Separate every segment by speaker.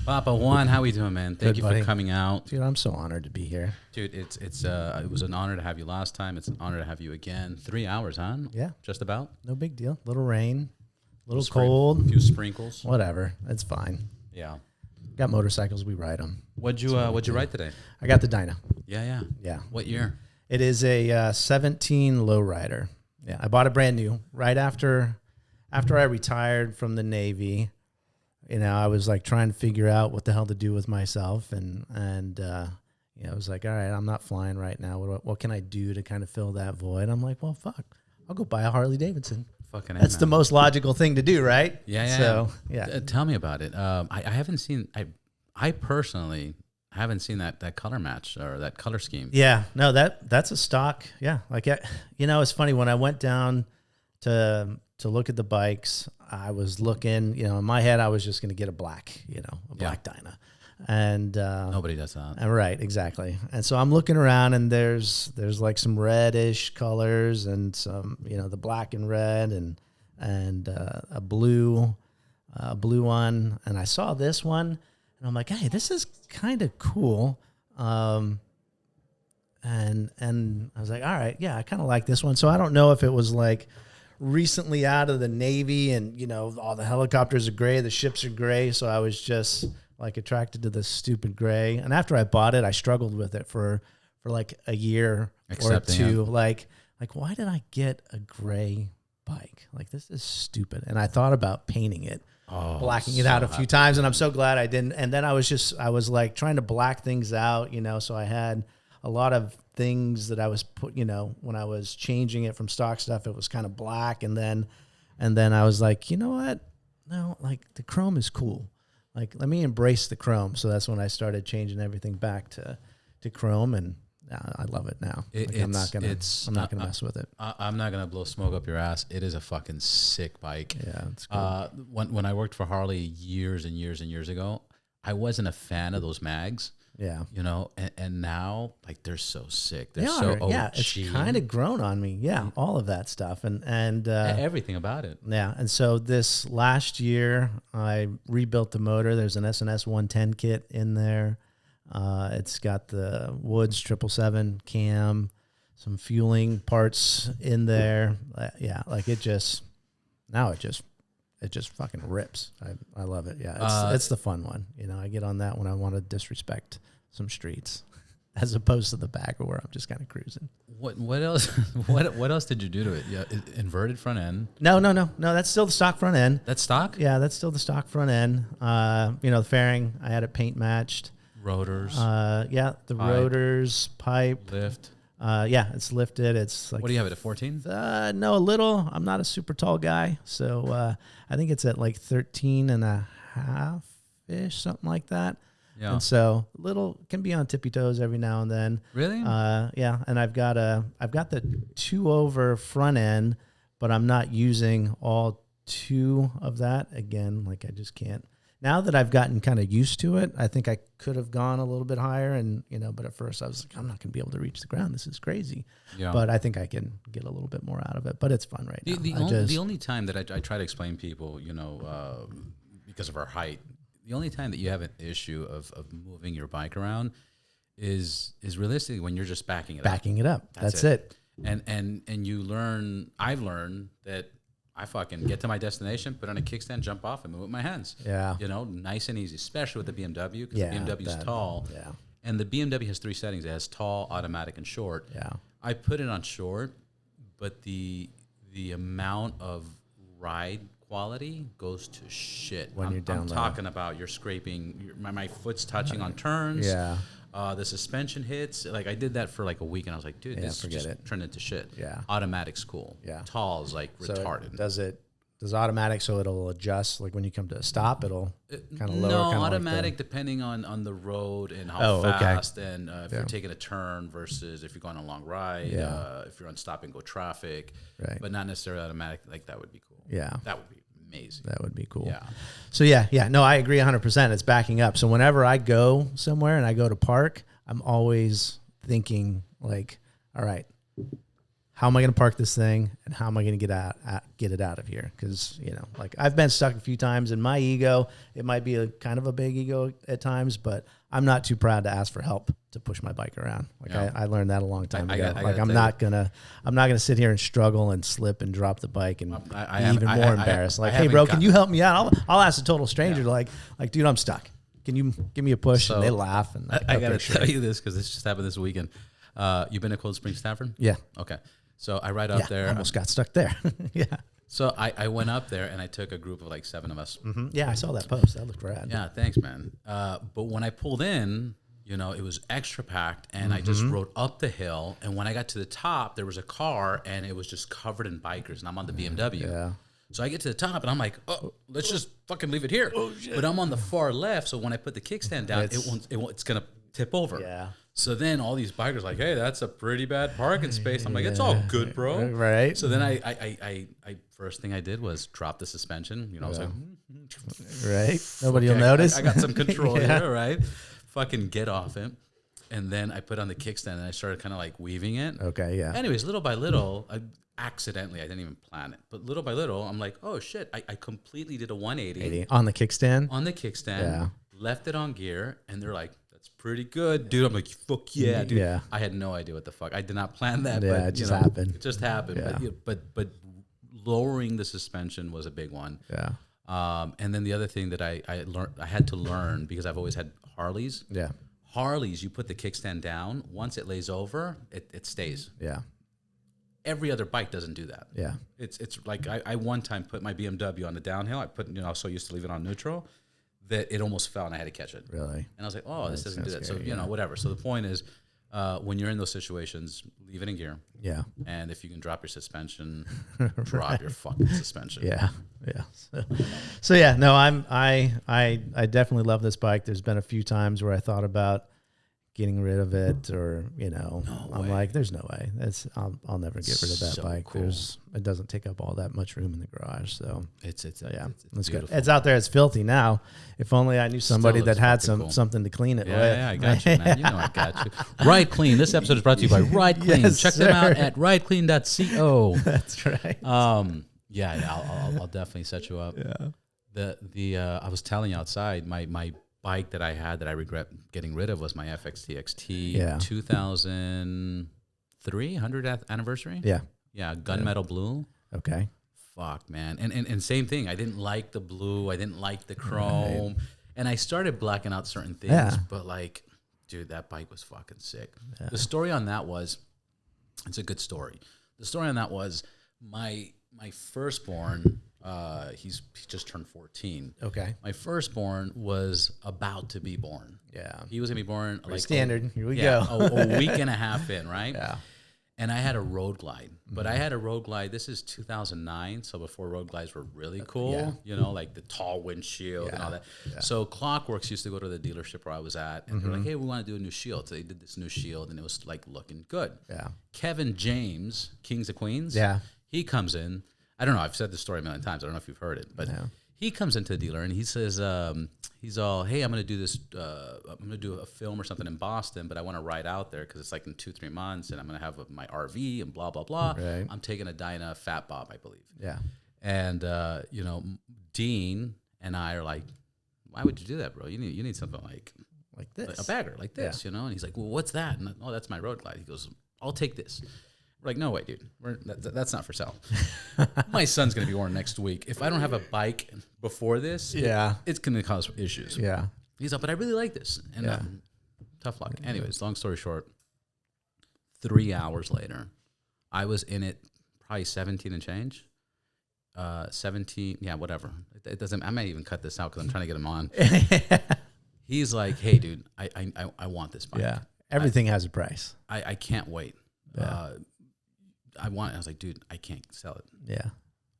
Speaker 1: Papa Juan, how we doing, man? Thank
Speaker 2: Good,
Speaker 1: you
Speaker 2: buddy.
Speaker 1: for coming out.
Speaker 2: Dude, I'm so honored to be here.
Speaker 1: Dude, it was an honor to have you last time. It's an honor to have you again. 3 hours, huh?
Speaker 2: Yeah.
Speaker 1: Just about?
Speaker 2: No big deal. Little rain, little
Speaker 1: Spring-
Speaker 2: cold.
Speaker 1: A few sprinkles.
Speaker 2: Whatever. It's fine.
Speaker 1: Yeah.
Speaker 2: Got motorcycles. We ride them.
Speaker 1: What'd you write today?
Speaker 2: I got the Dyna.
Speaker 1: Yeah.
Speaker 2: Yeah.
Speaker 1: What year?
Speaker 2: It is a 17 lowrider. Yeah. I bought it brand new right after I retired from the Navy. You know, I was like trying to figure out what the hell to do with myself. And you know, I was like, all right, I'm not flying right now. What can I do to kind of fill that void? I'm like, well, fuck, I'll go buy a Harley Davidson.
Speaker 1: Fucking
Speaker 2: That's
Speaker 1: A,
Speaker 2: the
Speaker 1: man.
Speaker 2: most logical thing to do, right?
Speaker 1: Yeah.
Speaker 2: So, yeah.
Speaker 1: Tell me about it. I haven't seen, I personally haven't seen that color match or that color scheme.
Speaker 2: Yeah, no, that's a stock. Yeah, like you know, it's funny when I went down to look at the bikes, I was looking. You know, in my head, I was just going to get a black Dyna, and
Speaker 1: Nobody does that.
Speaker 2: right, exactly. And so I'm looking around, and there's like some reddish colors, and some the black and red, and a blue one, and I saw this one. And I'm like, hey, this is kind of cool. And I was like, all right, yeah, I kind of like this one. So I don't know if it was like recently out of the Navy and, all the helicopters are gray, the ships are gray. So I was just like attracted to this stupid gray. And after I bought it, I struggled with it for like a year or two. Like, why did I get a gray bike? Like, this is stupid. And I thought about painting it. Blacking it out a few times, and I'm so glad I didn't. And then I was like trying to black things out, so I had a lot of things that I was when I was changing it from stock stuff, it was kind of black, and then I was like, you know what? No, like the chrome is cool. Like, let me embrace the chrome. So that's when I started changing everything back to chrome, and I love it now. I'm not gonna mess with it.
Speaker 1: I'm not gonna blow smoke up your ass. It is a fucking sick bike.
Speaker 2: Yeah, it's cool.
Speaker 1: When I worked for Harley years and years and years ago, I wasn't a fan of those mags.
Speaker 2: Yeah,
Speaker 1: and now like they're so sick. They're
Speaker 2: it's kind of grown on me. Yeah, all of that stuff and
Speaker 1: everything about it.
Speaker 2: Yeah, and so this last year I rebuilt the motor. There's an SNS 110 kit in there. It's got the Woods 777 cam, some fueling parts in there. Yeah, like it just fucking rips. I love it. Yeah, it's the fun one. I get on that when I want to disrespect some streets, as opposed to the bagger where I'm just kind of cruising.
Speaker 1: What else? what else did you do to it? Yeah, inverted front end.
Speaker 2: No. That's still the stock front end.
Speaker 1: That's stock.
Speaker 2: Yeah, that's still the stock front end. The fairing, I had it paint matched.
Speaker 1: Rotors.
Speaker 2: The pipe. Rotors, pipe.
Speaker 1: Lift.
Speaker 2: It's lifted. It's like,
Speaker 1: what do you have it at 14?
Speaker 2: No, a little. I'm not a super tall guy, so I think it's at like 13 and a half ish, something like that.
Speaker 1: Yeah.
Speaker 2: And so little can be on tippy toes every now and then.
Speaker 1: Really?
Speaker 2: Yeah. And I've got the 2 over front end, but I'm not using all 2 of that. Again, like I just can't. Now that I've gotten kind of used to it, I think I could have gone a little bit higher, and but at first I was like, I'm not going to be able to reach the ground. This is crazy. Yeah. But I think I can get a little bit more out of it. But it's fun right now.
Speaker 1: The only time that I try to explain people, because of our height, the only time that you have an issue of moving your bike around is realistically when you're just backing it up.
Speaker 2: That's it.
Speaker 1: And I've learned that I fucking get to my destination, put on a kickstand, jump off, and move with my hands.
Speaker 2: Yeah.
Speaker 1: Nice and easy, especially with the BMW, because the BMW is tall.
Speaker 2: Yeah.
Speaker 1: And the BMW has 3 settings. It has tall, automatic, and short.
Speaker 2: Yeah.
Speaker 1: I put it on short, but the amount of ride quality goes to shit.
Speaker 2: When you're down
Speaker 1: I'm
Speaker 2: low.
Speaker 1: Talking about you're scraping, my foot's touching on turns.
Speaker 2: Yeah.
Speaker 1: The suspension hits. Like I did that for like a week, and I was like, dude, this just turned into shit.
Speaker 2: Yeah.
Speaker 1: Automatic's cool.
Speaker 2: Yeah.
Speaker 1: Tall is like retarded.
Speaker 2: Does automatic so it'll adjust, like when you come to a stop, it'll kind of lower?
Speaker 1: No, automatic depending on the road and how fast, and if you're taking a turn versus if you're going on a long ride, if you're on stop and go traffic,
Speaker 2: right.
Speaker 1: But not necessarily automatic. Like that would be cool.
Speaker 2: Yeah.
Speaker 1: That would be amazing.
Speaker 2: That would be cool.
Speaker 1: Yeah.
Speaker 2: So no, I agree 100%. It's backing up. So whenever I go somewhere and I go to park, I'm always thinking like, all right, how am I going to park this thing and how am I going to get it out of here? Because, like I've been stuck a few times in my ego. It might be a kind of a big ego at times, but I'm not too proud to ask for help to push my bike around. Like I learned that a long time ago. I'm not gonna sit here and struggle and slip and drop the bike and be even more embarrassed. Like, hey bro, can you help me out? I'll ask a total stranger like, dude, I'm stuck. Can you give me a push? So, and they laugh. And
Speaker 1: I got to tell you this because this just happened this weekend. You've been to Cold Spring, Stafford?
Speaker 2: Yeah.
Speaker 1: Okay. So I ride up there.
Speaker 2: Almost got stuck there. Yeah.
Speaker 1: So I went up there and I took a group of like 7 of us.
Speaker 2: Mm-hmm. Yeah, I saw that post. That looked rad.
Speaker 1: Yeah, thanks, man. But when I pulled in, it was extra packed and I just rode up the hill. And when I got to the top, there was a car and it was just covered in bikers. And I'm on the BMW.
Speaker 2: Yeah.
Speaker 1: So I get to the top and I'm like, oh, let's just fucking leave it here. Oh, shit. But I'm on the far left. So when I put the kickstand down, it's going to tip over.
Speaker 2: Yeah.
Speaker 1: So then all these bikers like, hey, that's a pretty bad parking space. I'm like, it's all good, bro.
Speaker 2: Right.
Speaker 1: So then I first thing I did was drop the suspension. I was like,
Speaker 2: right. Nobody will notice.
Speaker 1: I got some control here, right? Fucking get off it. And then I put on the kickstand and I started kind of like weaving it.
Speaker 2: Okay, yeah.
Speaker 1: Anyways, little by little, I didn't even plan it. But little by little, I'm like, oh shit, I completely did a 180.
Speaker 2: On the kickstand?
Speaker 1: On the kickstand. Left it on gear. And they're like, pretty good, dude. I'm like, fuck yeah, dude. Yeah. I had no idea what the fuck. I did not plan that.
Speaker 2: Yeah,
Speaker 1: but,
Speaker 2: it just happened.
Speaker 1: It just happened. Yeah. But lowering the suspension was a big one.
Speaker 2: Yeah.
Speaker 1: And then the other thing that I learned, I had to learn because I've always had Harleys.
Speaker 2: Yeah.
Speaker 1: Harleys, you put the kickstand down. Once it lays over, it stays.
Speaker 2: Yeah.
Speaker 1: Every other bike doesn't do that.
Speaker 2: Yeah.
Speaker 1: It's like I one time put my BMW on the downhill. I was so used to leave it on neutral that it almost fell and I had to catch it.
Speaker 2: Really?
Speaker 1: And I was like, oh, this doesn't do that. Scary, so, whatever. So the point is, when you're in those situations, leave it in gear.
Speaker 2: Yeah.
Speaker 1: And if you can drop your suspension, drop your fucking suspension.
Speaker 2: Yeah. Yeah. So yeah, no, I definitely love this bike. There's been a few times where I thought about getting rid of it or, I'm like, there's no way. I'll never get rid of that bike. Cool. It doesn't take up all that much room in the garage. So it's good. It's out there. It's filthy now. If only I knew somebody that had something to clean it with.
Speaker 1: Yeah, I got you, man. I got you. Ride Clean. This episode is brought to you by Ride Clean.
Speaker 2: Yes,
Speaker 1: Check them out at rideclean.co.
Speaker 2: That's right.
Speaker 1: I'll definitely set you up. Yeah. I was telling you outside, my bike that I had that I regret getting rid of was my FXTXT 2003 100th anniversary.
Speaker 2: Yeah.
Speaker 1: Yeah, gunmetal blue.
Speaker 2: Okay.
Speaker 1: Fuck, man. And same thing. I didn't like the blue. I didn't like the chrome. Right. And I started blacking out certain things, but like, dude, that bike was fucking sick. Yeah. The story on that was, it's a good story. The story on that was my firstborn, he just turned 14.
Speaker 2: Okay.
Speaker 1: My firstborn was about to be born.
Speaker 2: Yeah.
Speaker 1: He was going to be born
Speaker 2: like standard. Here we go.
Speaker 1: a week and a half in, right?
Speaker 2: Yeah.
Speaker 1: And I had a Road Glide. But I had a Road Glide. This is 2009, so before Road Glides were really cool. Yeah. Like the tall windshield and all that. Yeah. So Clockworks used to go to the dealership where I was at, and they're like, hey, we want to do a new shield. So they did this new shield, and it was like looking good. Yeah. Kevin James, Kings of Queens. Yeah. He comes in. I don't know. I've said this story a million times. I don't know if you've heard it, but he comes into the dealer and he says, he's all, hey, I'm going to do this. I'm going to do a film or something in Boston, but I want to ride out there because it's like in 2-3 months and I'm going to have my RV and blah, blah, blah. Right. I'm taking a Dyna Fat Bob, I believe. Yeah. And, Dean and I are like, why would you do that, bro? You need something like this, a bagger like this, And he's like, well, what's that? And that's my Road Glide. He goes, I'll take this. We're like, no way, dude. That's not for sale. My son's going to be born next week. If I don't have a bike before this, it's going to cause issues. Yeah. He's like, but I really like this. And tough luck. Anyways, long story short, 3 hours later, I was in it probably 17 and change. 17, whatever. It doesn't, I might even cut this out because I'm trying to get him on. He's like, hey, dude, I want this bike.
Speaker 2: Yeah. Everything has a price.
Speaker 1: I can't wait. Yeah. I was like, dude, I can't sell it. Yeah.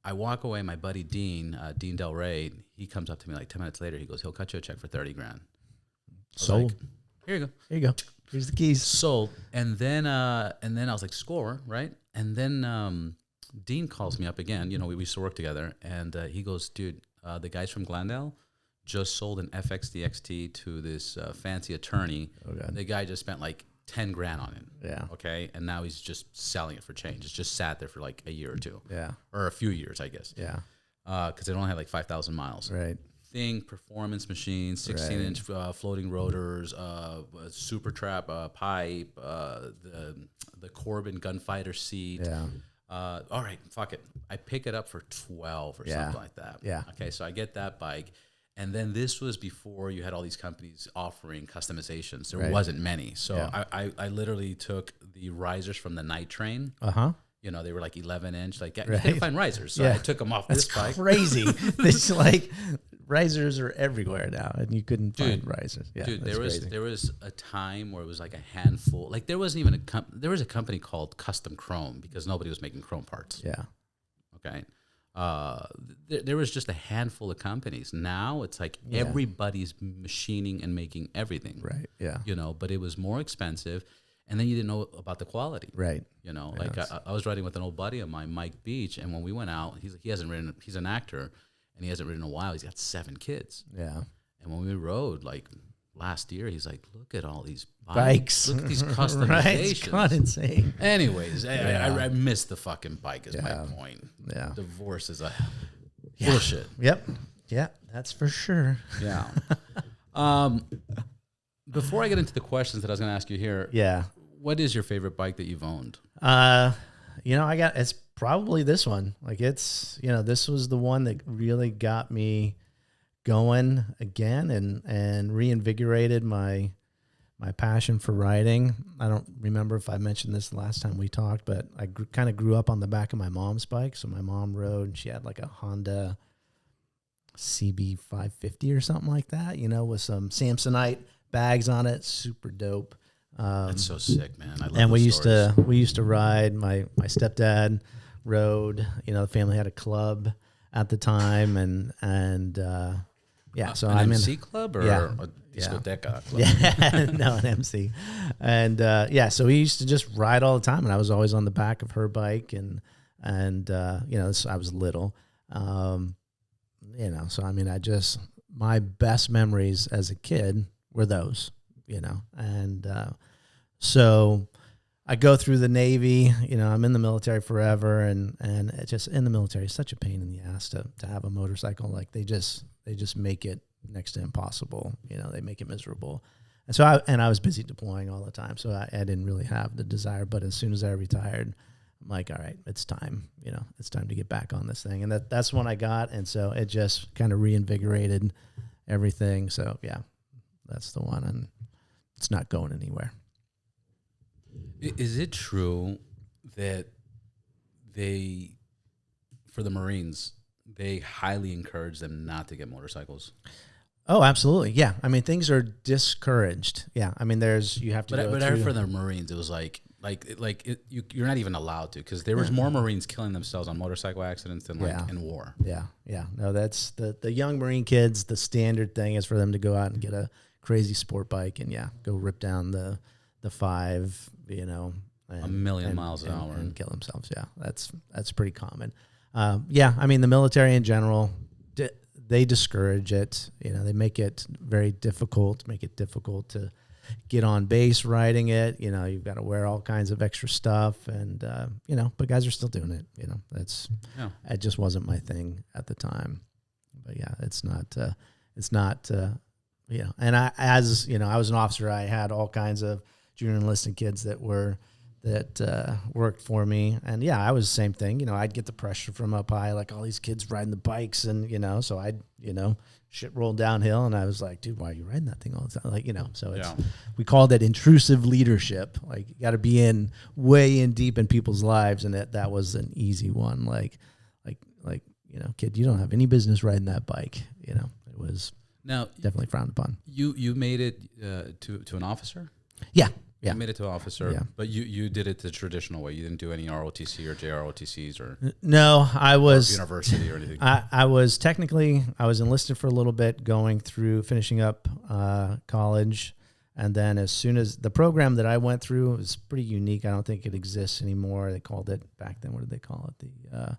Speaker 1: I walk away. My buddy Dean Del Rey, he comes up to me like 10 minutes later. He goes, he'll cut you a check for $30,000.
Speaker 2: Sold.
Speaker 1: Like, here you go.
Speaker 2: Here you go. Here's the keys.
Speaker 1: Sold. And then I was like, score, right? And then Dean calls me up again. We used to work together, and he goes, dude, the guys from Glendale just sold an FXDXT to this fancy attorney. Oh, God. The guy just spent like 10 grand on it.
Speaker 2: Yeah.
Speaker 1: Okay. And now he's just selling it for change. It's just sat there for like a year or two.
Speaker 2: Yeah.
Speaker 1: Or a few years, I guess.
Speaker 2: Yeah.
Speaker 1: Because it only had like 5,000 miles.
Speaker 2: Right.
Speaker 1: Thing, performance machine, 16-inch floating rotors, super trap pipe, the Corbin gunfighter seat.
Speaker 2: Yeah.
Speaker 1: All right, fuck it. I pick it up for 12 or something like that.
Speaker 2: Yeah.
Speaker 1: Okay, so I get that bike. And then this was before you had all these companies offering customizations. There wasn't many. So I literally took the risers from the night train.
Speaker 2: Uh-huh.
Speaker 1: You know, they were like 11-inch. Like, you couldn't find risers. So I took them off this bike.
Speaker 2: Crazy. It's like risers are everywhere now, and you couldn't find risers. Yeah,
Speaker 1: dude, there was a time where it was like a handful. Like, there wasn't even there was a company called Custom Chrome because nobody was making chrome parts.
Speaker 2: Yeah.
Speaker 1: Okay. There was just a handful of companies. Now it's like everybody's machining and making everything.
Speaker 2: Right. Yeah.
Speaker 1: You know, but it was more expensive. And then you didn't know about the quality.
Speaker 2: Right.
Speaker 1: You know, like I was riding with an old buddy of mine, Mike Beach, and when we went out, he's an actor, and he hasn't ridden in a while. He's got 7 kids.
Speaker 2: Yeah.
Speaker 1: And when we rode, like last year, he's like, look at all these
Speaker 2: bikes.
Speaker 1: Look at these customizations.
Speaker 2: Right? It's kind of insane.
Speaker 1: Anyways, I miss the fucking bike is my point.
Speaker 2: Yeah.
Speaker 1: Divorce is a bullshit.
Speaker 2: Yep. Yeah, that's for sure.
Speaker 1: Yeah. Before I get into the questions that I was going to ask you here, what is your favorite bike that you've owned?
Speaker 2: It's probably this one. Like this was the one that really got me going again and reinvigorated my passion for riding. I don't remember if I mentioned this the last time we talked, but I kind of grew up on the back of my mom's bike. So my mom rode, and she had like a Honda CB 550 or something like that, with some Samsonite bags on it. Super dope.
Speaker 1: That's so sick, man. I love
Speaker 2: and we
Speaker 1: stories.
Speaker 2: used to ride. My stepdad rode. The family had a club at the time, and so
Speaker 1: an
Speaker 2: I'm
Speaker 1: MC
Speaker 2: in
Speaker 1: club or a discoteca club?
Speaker 2: Yeah, no, an MC, and so we used to just ride all the time, and I was always on the back of her bike, and I was little, so I mean, my best memories as a kid were those, and so I go through the Navy, I'm in the military forever, and it just in the military is such a pain in the ass to have a motorcycle. Like they just make it next to impossible. They make it miserable. And so I was busy deploying all the time, so I didn't really have the desire. But as soon as I retired, I'm like, all right, it's time. It's time to get back on this thing. And that's when I got, and so it just kind of reinvigorated everything. So yeah, that's the one, and it's not going anywhere.
Speaker 1: Is it true that for the Marines, they highly encourage them not to get motorcycles?
Speaker 2: Oh, absolutely. Yeah. I mean, things are discouraged. Yeah. I mean, you have to go
Speaker 1: But I
Speaker 2: through.
Speaker 1: heard for the Marines, it was you're not even allowed to, because there was more Marines killing themselves on motorcycle accidents than in war.
Speaker 2: Yeah. Yeah. No, that's the young Marine kids. The standard thing is for them to go out and get a crazy sport bike and go rip down the 5,
Speaker 1: a million miles an hour
Speaker 2: and kill themselves. Yeah. That's pretty common. I mean, the military in general, they discourage it. They make it very difficult, to get on base riding it. You've got to wear all kinds of extra stuff, and but guys are still doing it. It just wasn't my thing at the time. But yeah, it's not. And I was an officer. I had all kinds of junior enlisted kids that worked for me, and I was the same thing. I'd get the pressure from up high, like all these kids riding the bikes, and so I'd shit rolled downhill, and I was like, dude, why are you riding that thing all the time? Like, so we called it intrusive leadership. Like, you got to be way in deep in people's lives, and that was an easy one. Like, kid, you don't have any business riding that bike. It was definitely frowned upon.
Speaker 1: You made it to an officer?
Speaker 2: Yeah.
Speaker 1: You made it to officer, but you did it the traditional way. You didn't do any ROTC or JROTCs or
Speaker 2: no. I was
Speaker 1: university or anything.
Speaker 2: I was enlisted for a little bit, finishing up college, and then as soon as the program that I went through was pretty unique. I don't think it exists anymore. They called it back then. What did they call it? The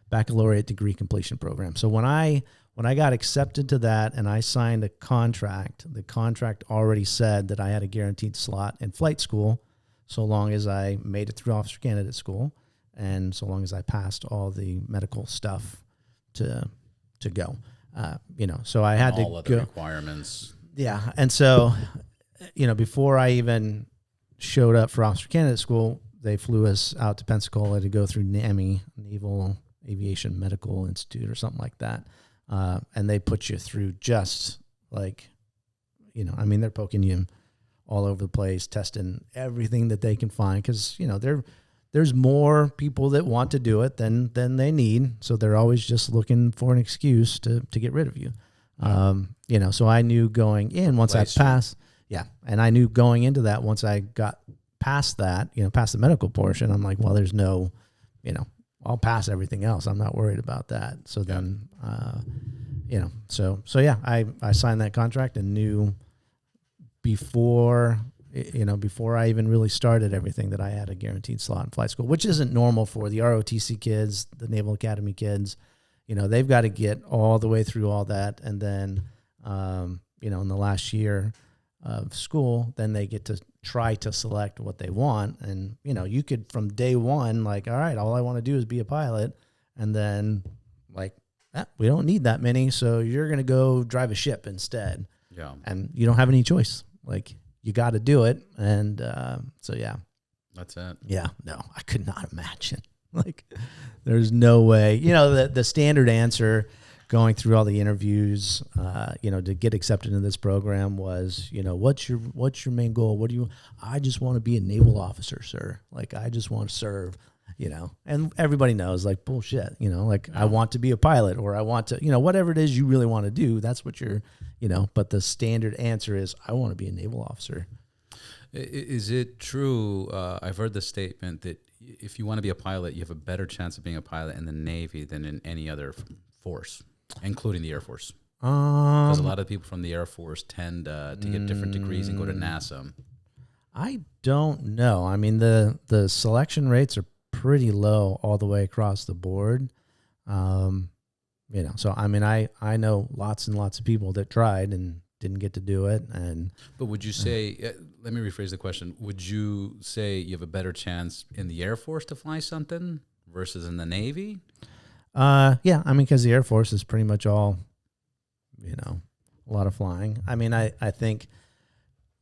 Speaker 2: baccalaureate degree completion program. So when I when I got accepted to that and I signed a contract, the contract already said that I had a guaranteed slot in flight school so long as I made it through officer candidate school and so long as I passed all the medical stuff to go. So I had
Speaker 1: all
Speaker 2: to
Speaker 1: other
Speaker 2: go.
Speaker 1: requirements.
Speaker 2: Yeah. And so, before I even showed up for officer candidate school, they flew us out to Pensacola to go through NAMI, Naval Aviation Medical Institute or something like that. And they put you through just like, they're poking you all over the place, testing everything that they can find. Cause there's more people that want to do it than they need. So they're always just looking for an excuse to get rid of you. So I knew going in once I passed. Yeah. And I knew going into that, once I got past that, past the medical portion, I'm like, well, there's no, I'll pass everything else. I'm not worried about that. So then, I signed that contract and knew before I even really started everything that I had a guaranteed slot in flight school, which isn't normal for the ROTC kids, the Naval Academy kids. They've got to get all the way through all that. And then, in the last year of school, then they get to try to select what they want. And, you could from day one, like, all right, all I want to do is be a pilot. And then like, we don't need that many. So you're going to go drive a ship instead.
Speaker 1: Yeah.
Speaker 2: And you don't have any choice. Like you got to do it. And,
Speaker 1: That's it.
Speaker 2: Yeah, no, I could not imagine. Like, there's no way. The standard answer going through all the interviews, to get accepted in this program was, what's your main goal? I just want to be a naval officer, sir. Like, I just want to serve, and everybody knows, like, bullshit, I want to be a pilot or I want to, whatever it is you really want to do, that's what you're, but the standard answer is, I want to be a naval officer.
Speaker 1: Is it true? I've heard the statement that if you want to be a pilot, you have a better chance of being a pilot in the Navy than in any other force, including the Air Force. Because a lot of people from the Air Force tend to get different degrees and go to NASA.
Speaker 2: I don't know. I mean, the selection rates are pretty low all the way across the board. So I mean, I know lots and lots of people that tried and didn't get to do it. But
Speaker 1: would you say, let me rephrase the question. Would you say you have a better chance in the Air Force to fly something versus in the Navy?
Speaker 2: Yeah. I mean, because the Air Force is pretty much all, a lot of flying. I mean, I think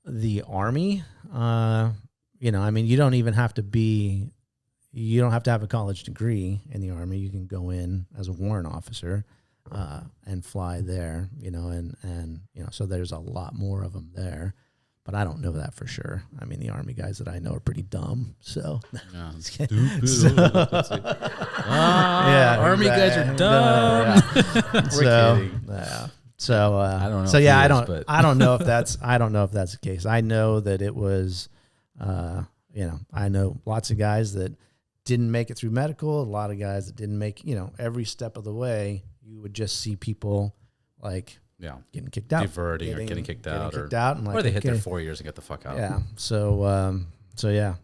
Speaker 2: the Army, you don't even have to you don't have to have a college degree in the Army. You can go in as a warrant officer. And fly there, so there's a lot more of them there, but I don't know that for sure. I mean, the Army guys that I know are pretty dumb, so. Yeah,
Speaker 1: Army guys are dumb.
Speaker 2: We're kidding. So
Speaker 1: I don't know.
Speaker 2: So yeah, I don't know if that's the case. I know that it was, I know lots of guys that didn't make it through medical, a lot of guys that didn't make, every step of the way. You would just see people like getting kicked out,
Speaker 1: diverting or getting kicked out,
Speaker 2: and like,
Speaker 1: or they hit their 4 years and get the fuck out.
Speaker 2: Yeah. So there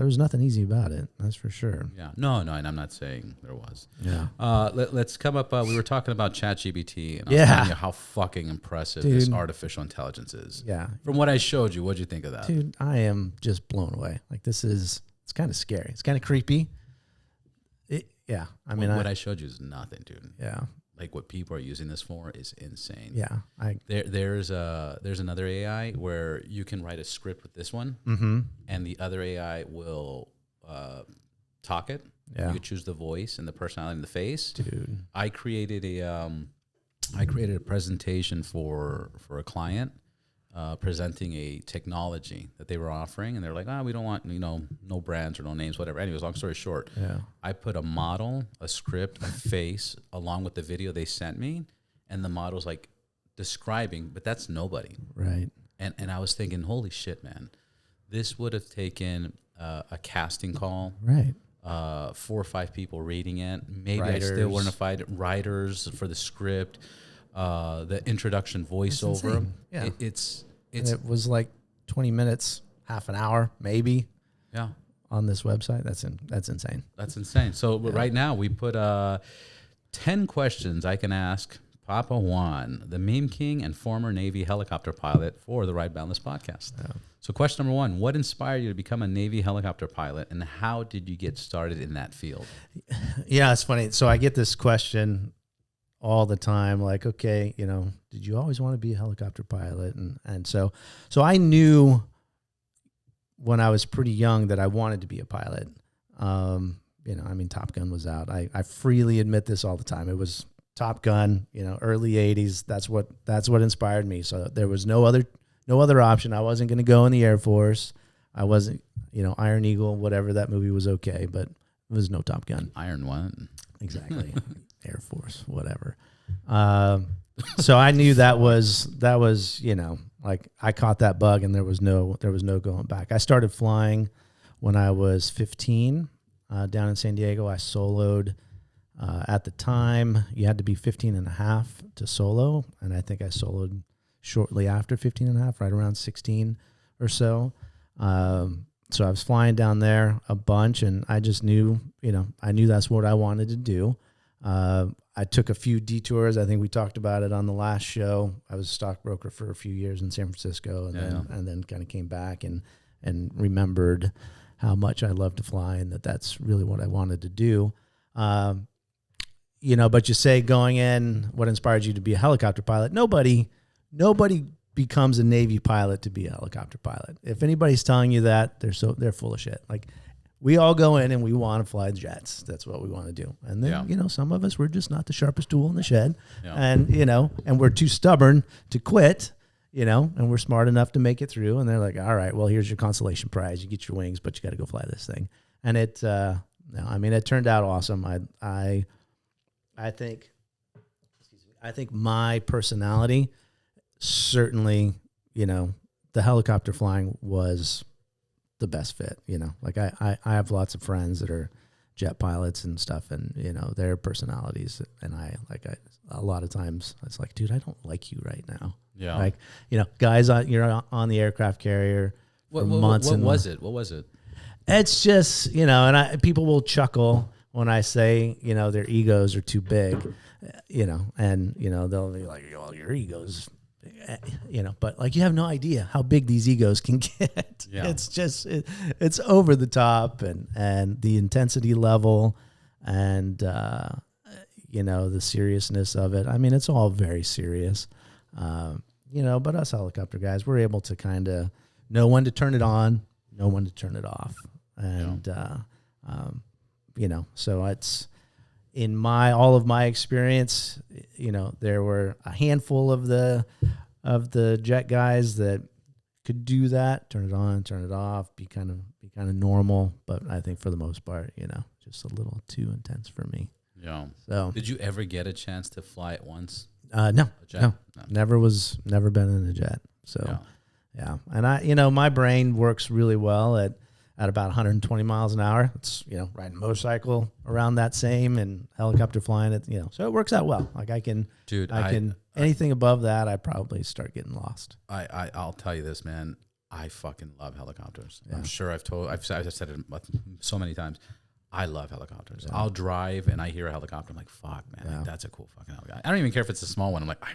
Speaker 2: was nothing easy about it. That's for sure.
Speaker 1: Yeah. No, and I'm not saying there was.
Speaker 2: Yeah.
Speaker 1: Let's come up. We were talking about ChatGPT, and I was telling you how fucking impressive this artificial intelligence is.
Speaker 2: Yeah.
Speaker 1: From what I showed you, what'd you think of that?
Speaker 2: Dude, I am just blown away. Like, it's kind of scary. It's kind of creepy. Yeah, I mean,
Speaker 1: what I showed you is nothing, dude.
Speaker 2: Yeah,
Speaker 1: like what people are using this for is insane.
Speaker 2: Yeah,
Speaker 1: there's another AI where you can write a script with this one, and the other AI will talk it. Yeah, you choose the voice and the personality and the face.
Speaker 2: Dude,
Speaker 1: I created a presentation for a client. Presenting a technology that they were offering, and they're like, we don't want, no brands or no names, whatever. Anyways, long story short, I put a model, a script, a face, along with the video they sent me, and the model's like describing, but that's nobody.
Speaker 2: Right.
Speaker 1: And I was thinking, holy shit, man, this would have taken a casting call.
Speaker 2: Right.
Speaker 1: 4 or 5 people reading it. Maybe
Speaker 2: writers.
Speaker 1: I still wouldn't have found writers for the script. The introduction voiceover.
Speaker 2: Yeah.
Speaker 1: It
Speaker 2: was like 20 minutes, half an hour, maybe.
Speaker 1: Yeah.
Speaker 2: On this website. That's insane.
Speaker 1: That's insane. So right now we put 10 questions I can ask Papa Juan, the meme king and former Navy helicopter pilot for the RideBoundless podcast. Yeah. So question number 1, what inspired you to become a Navy helicopter pilot, and how did you get started in that field?
Speaker 2: Yeah, it's funny. So I get this question all the time, like, okay, you know, did you always want to be a helicopter pilot? And so I knew when I was pretty young that I wanted to be a pilot. You know, I mean, Top Gun was out. I freely admit this all the time. It was Top Gun, you know, early 80s. That's what inspired me. So there was no other option. I wasn't going to go in the Air Force. I wasn't, you know, Iron Eagle, whatever, that movie was okay, but it was no Top Gun.
Speaker 1: Iron One.
Speaker 2: Exactly. Air Force, whatever. So I knew that was, you know, like I caught that bug and there was no going back. I started flying when I was 15, down in San Diego. I soloed. At the time, you had to be 15 and a half to solo, and I think I soloed shortly after 15 and a half, right around 16 or so. So I was flying down there a bunch, and I just knew, you know, I knew that's what I wanted to do. I took a few detours. I think we talked about it on the last show. I was a stockbroker for a few years in San Francisco, and then kind of came back and remembered how much I loved to fly, and that's really what I wanted to do. You know, but you say going in, what inspired you to be a helicopter pilot? Nobody becomes a Navy pilot to be a helicopter pilot. If anybody's telling you that, they're full of shit. Like, we all go in and we want to fly jets. That's what we want to do. And then, you know, some of us, we're just not the sharpest tool in the shed. Yeah. And, you know, and we're too stubborn to quit, you know, and we're smart enough to make it through. And they're like, all right, well, here's your consolation prize. You get your wings, but you got to go fly this thing. And it turned out awesome. I think my personality, certainly, you know, the helicopter flying was the best fit, you know. Like I have lots of friends that are jet pilots and stuff, and, you know, their personalities, and a lot of times it's like, dude, I don't like you right now. Yeah. Like, you know, guys, you're on the aircraft carrier for months.
Speaker 1: What was it?
Speaker 2: It's just, you know, and people will chuckle when I say, you know, their egos are too big, you know, and, you know, they'll be like, well, your ego's, you know, but like, you have no idea how big these egos can get. Yeah. It's just, it's over the top, and the intensity level and, you know, the seriousness of it. I mean, it's all very serious, you know, but us helicopter guys, we're able to kind of know when to turn it on, know when to turn it off. And, you know, so it's in all of my experience, you know, there were a handful of the jet guys that could do that, turn it on, turn it off, be kind of normal. But I think for the most part, you know, just a little too intense for me.
Speaker 1: Yeah. So did you ever get a chance to fly it once?
Speaker 2: No, never been in a jet. So yeah. And you know, my brain works really well at about 120 miles an hour. It's, you know, riding a motorcycle around that same, and helicopter flying it, you know, so it works out well. Like I can anything above that, I probably start getting lost.
Speaker 1: I'll tell you this, man. I fucking love helicopters. Yeah. I'm sure I've said it so many times. I love helicopters. Yeah. I'll drive and I hear a helicopter. I'm like, fuck, man, like, that's a cool fucking helicopter. I don't even care if it's a small one. I'm like, I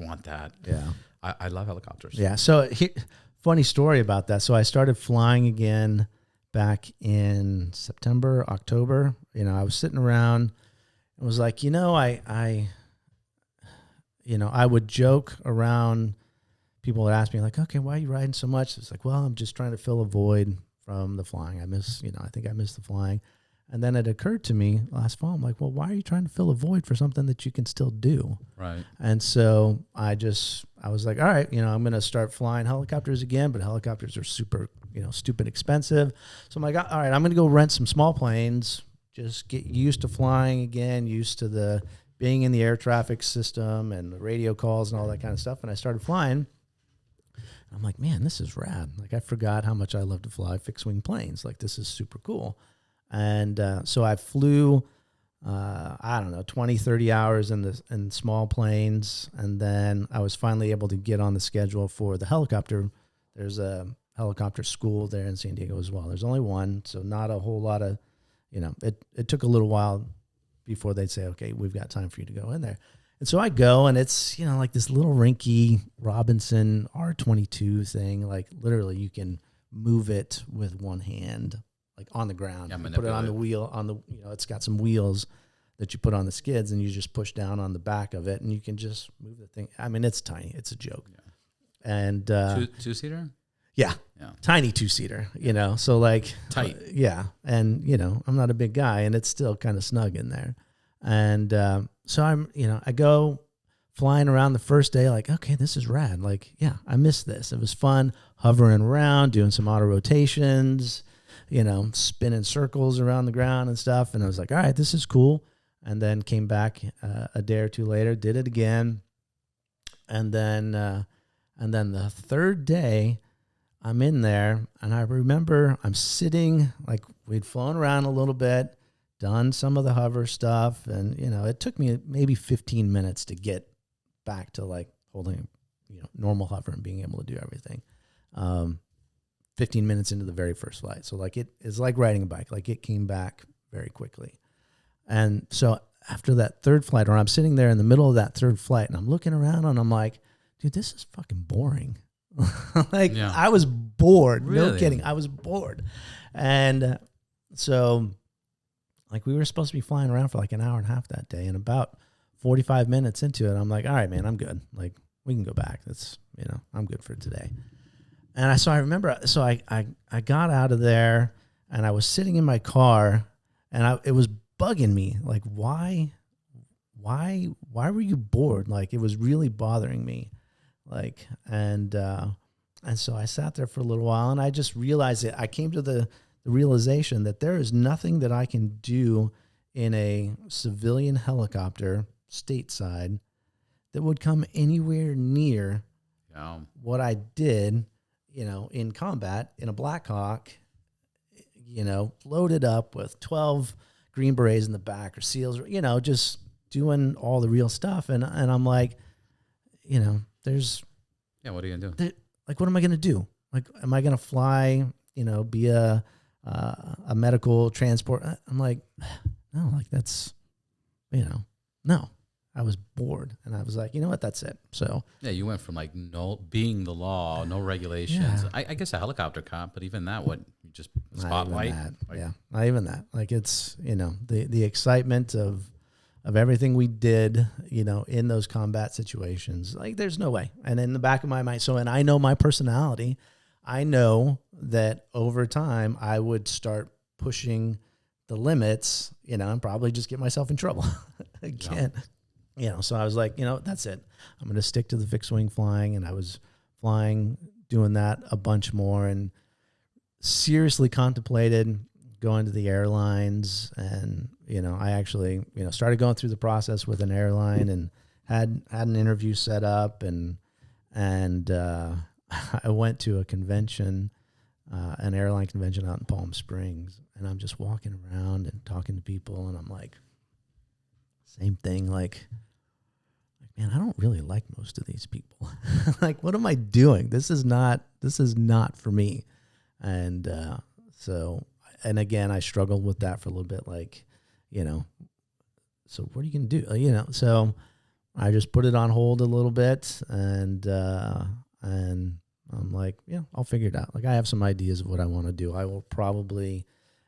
Speaker 1: want that. Yeah. I love helicopters. Yeah. So funny story about that. So I started flying again back in September, October. You know, I was sitting around and was like, you know, I would joke around. People would ask me like, okay, why are you riding so much? It's like, well, I'm just trying to fill a void from the flying. I think I miss the flying. And then it occurred to me last fall, I'm like, well, why are you trying to fill a void for something that you can still do? Right. And so I was like, all right, you know, I'm going to start flying helicopters again, but helicopters are super, you know, stupid expensive. So I'm like, all right, I'm going to go rent some small planes, just get used to flying again, used to being in the air traffic system and the radio calls and all that kind of stuff. And I started flying. I'm like, man, this is rad. Like, I forgot how much I love to fly fixed wing planes. Like, this is super cool. And so I flew, 20, 30 hours in small planes. And then I was finally able to get on the schedule for the helicopter. There's a helicopter school there in San Diego as well. There's only one, so not a whole lot of, you know, it took a little while
Speaker 2: before they'd say, okay, we've got time for you to go in there. And so I go, and it's, you know, like this little rinky Robinson R22 thing. Like literally you can move it with one hand, like on the ground.
Speaker 1: Yeah,
Speaker 2: you put it on the wheel, it's got some wheels that you put on the skids, and you just push down on the back of it, and you can just move the thing. I mean, it's tiny. It's a joke. Yeah. And
Speaker 1: two-seater?
Speaker 2: Yeah. Tiny 2-seater, you know, so like
Speaker 1: tight.
Speaker 2: Yeah. And, you know, I'm not a big guy, and it's still kind of snug in there. And so I go flying around the first day, like, okay, this is rad. Like, yeah, I missed this. It was fun hovering around, doing some auto rotations, you know, spinning circles around the ground and stuff. And I was like, all right, this is cool. And then came back a day or two later, did it again. And then the third day, I'm in there, and I remember I'm sitting, like we'd flown around a little bit, done some of the hover stuff, and, you know, it took me maybe 15 minutes to get back to like holding, you know, normal hover and being able to do everything. 15 minutes into the very first flight. So like it is like riding a bike, like it came back very quickly. And so after that third flight, or I'm sitting there in the middle of that third flight, and I'm looking around, and I'm like, dude, this is fucking boring. Like, yeah. I was bored. Really? No kidding. I was bored. And so like we were supposed to be flying around for like an hour and a half that day, and about 45 minutes into it, I'm like, all right, man, I'm good. Like, we can go back. That's, you know, I'm good for today. And I remember, I got out of there, and I was sitting in my car, and it was bugging me. Like, why were you bored? Like, it was really bothering me. Like, and so I sat there for a little while, and I just realized it. I came to the realization that there is nothing that I can do in a civilian helicopter stateside that would come anywhere near what I did, you know, in combat in a Black Hawk, you know, loaded up with 12 Green Berets in the back, or SEALs, you know, just doing all the real stuff. And I'm like, you know,
Speaker 1: what are you gonna do?
Speaker 2: Like, what am I gonna do? Like, am I gonna fly, you know, be a medical transport? I'm like, no, like that's, you know, no. I was bored, and I was like, you know what, that's it. So
Speaker 1: yeah, you went from like being the law, no regulations. Yeah. I guess a helicopter cop, but even that, you just spotlight.
Speaker 2: Not even that. Like, it's, you know, the excitement of everything we did, you know, in those combat situations. Like, there's no way. And in the back of my mind, and I know my personality, I know that over time I would start pushing the limits, you know, and probably just get myself in trouble again. Yeah. You know, so I was like, you know, that's it. I'm going to stick to the fixed wing flying. And I was doing that a bunch more, and seriously contemplated going to the airlines. And, you know, I actually, you know, started going through the process with an airline, and had an interview set up, and I went to a convention, an airline convention out in Palm Springs, and I'm just walking around and talking to people, and I'm like, same thing, like, man, I don't really like most of these people. Like, what am I doing? This is not for me. And so, and again, I struggled with that for a little bit, like, you know, so what are you going to do? You know, so I just put it on hold a little bit, and I'm like, yeah, I'll figure it out. Like, I have some ideas of what I want to do. I will probably,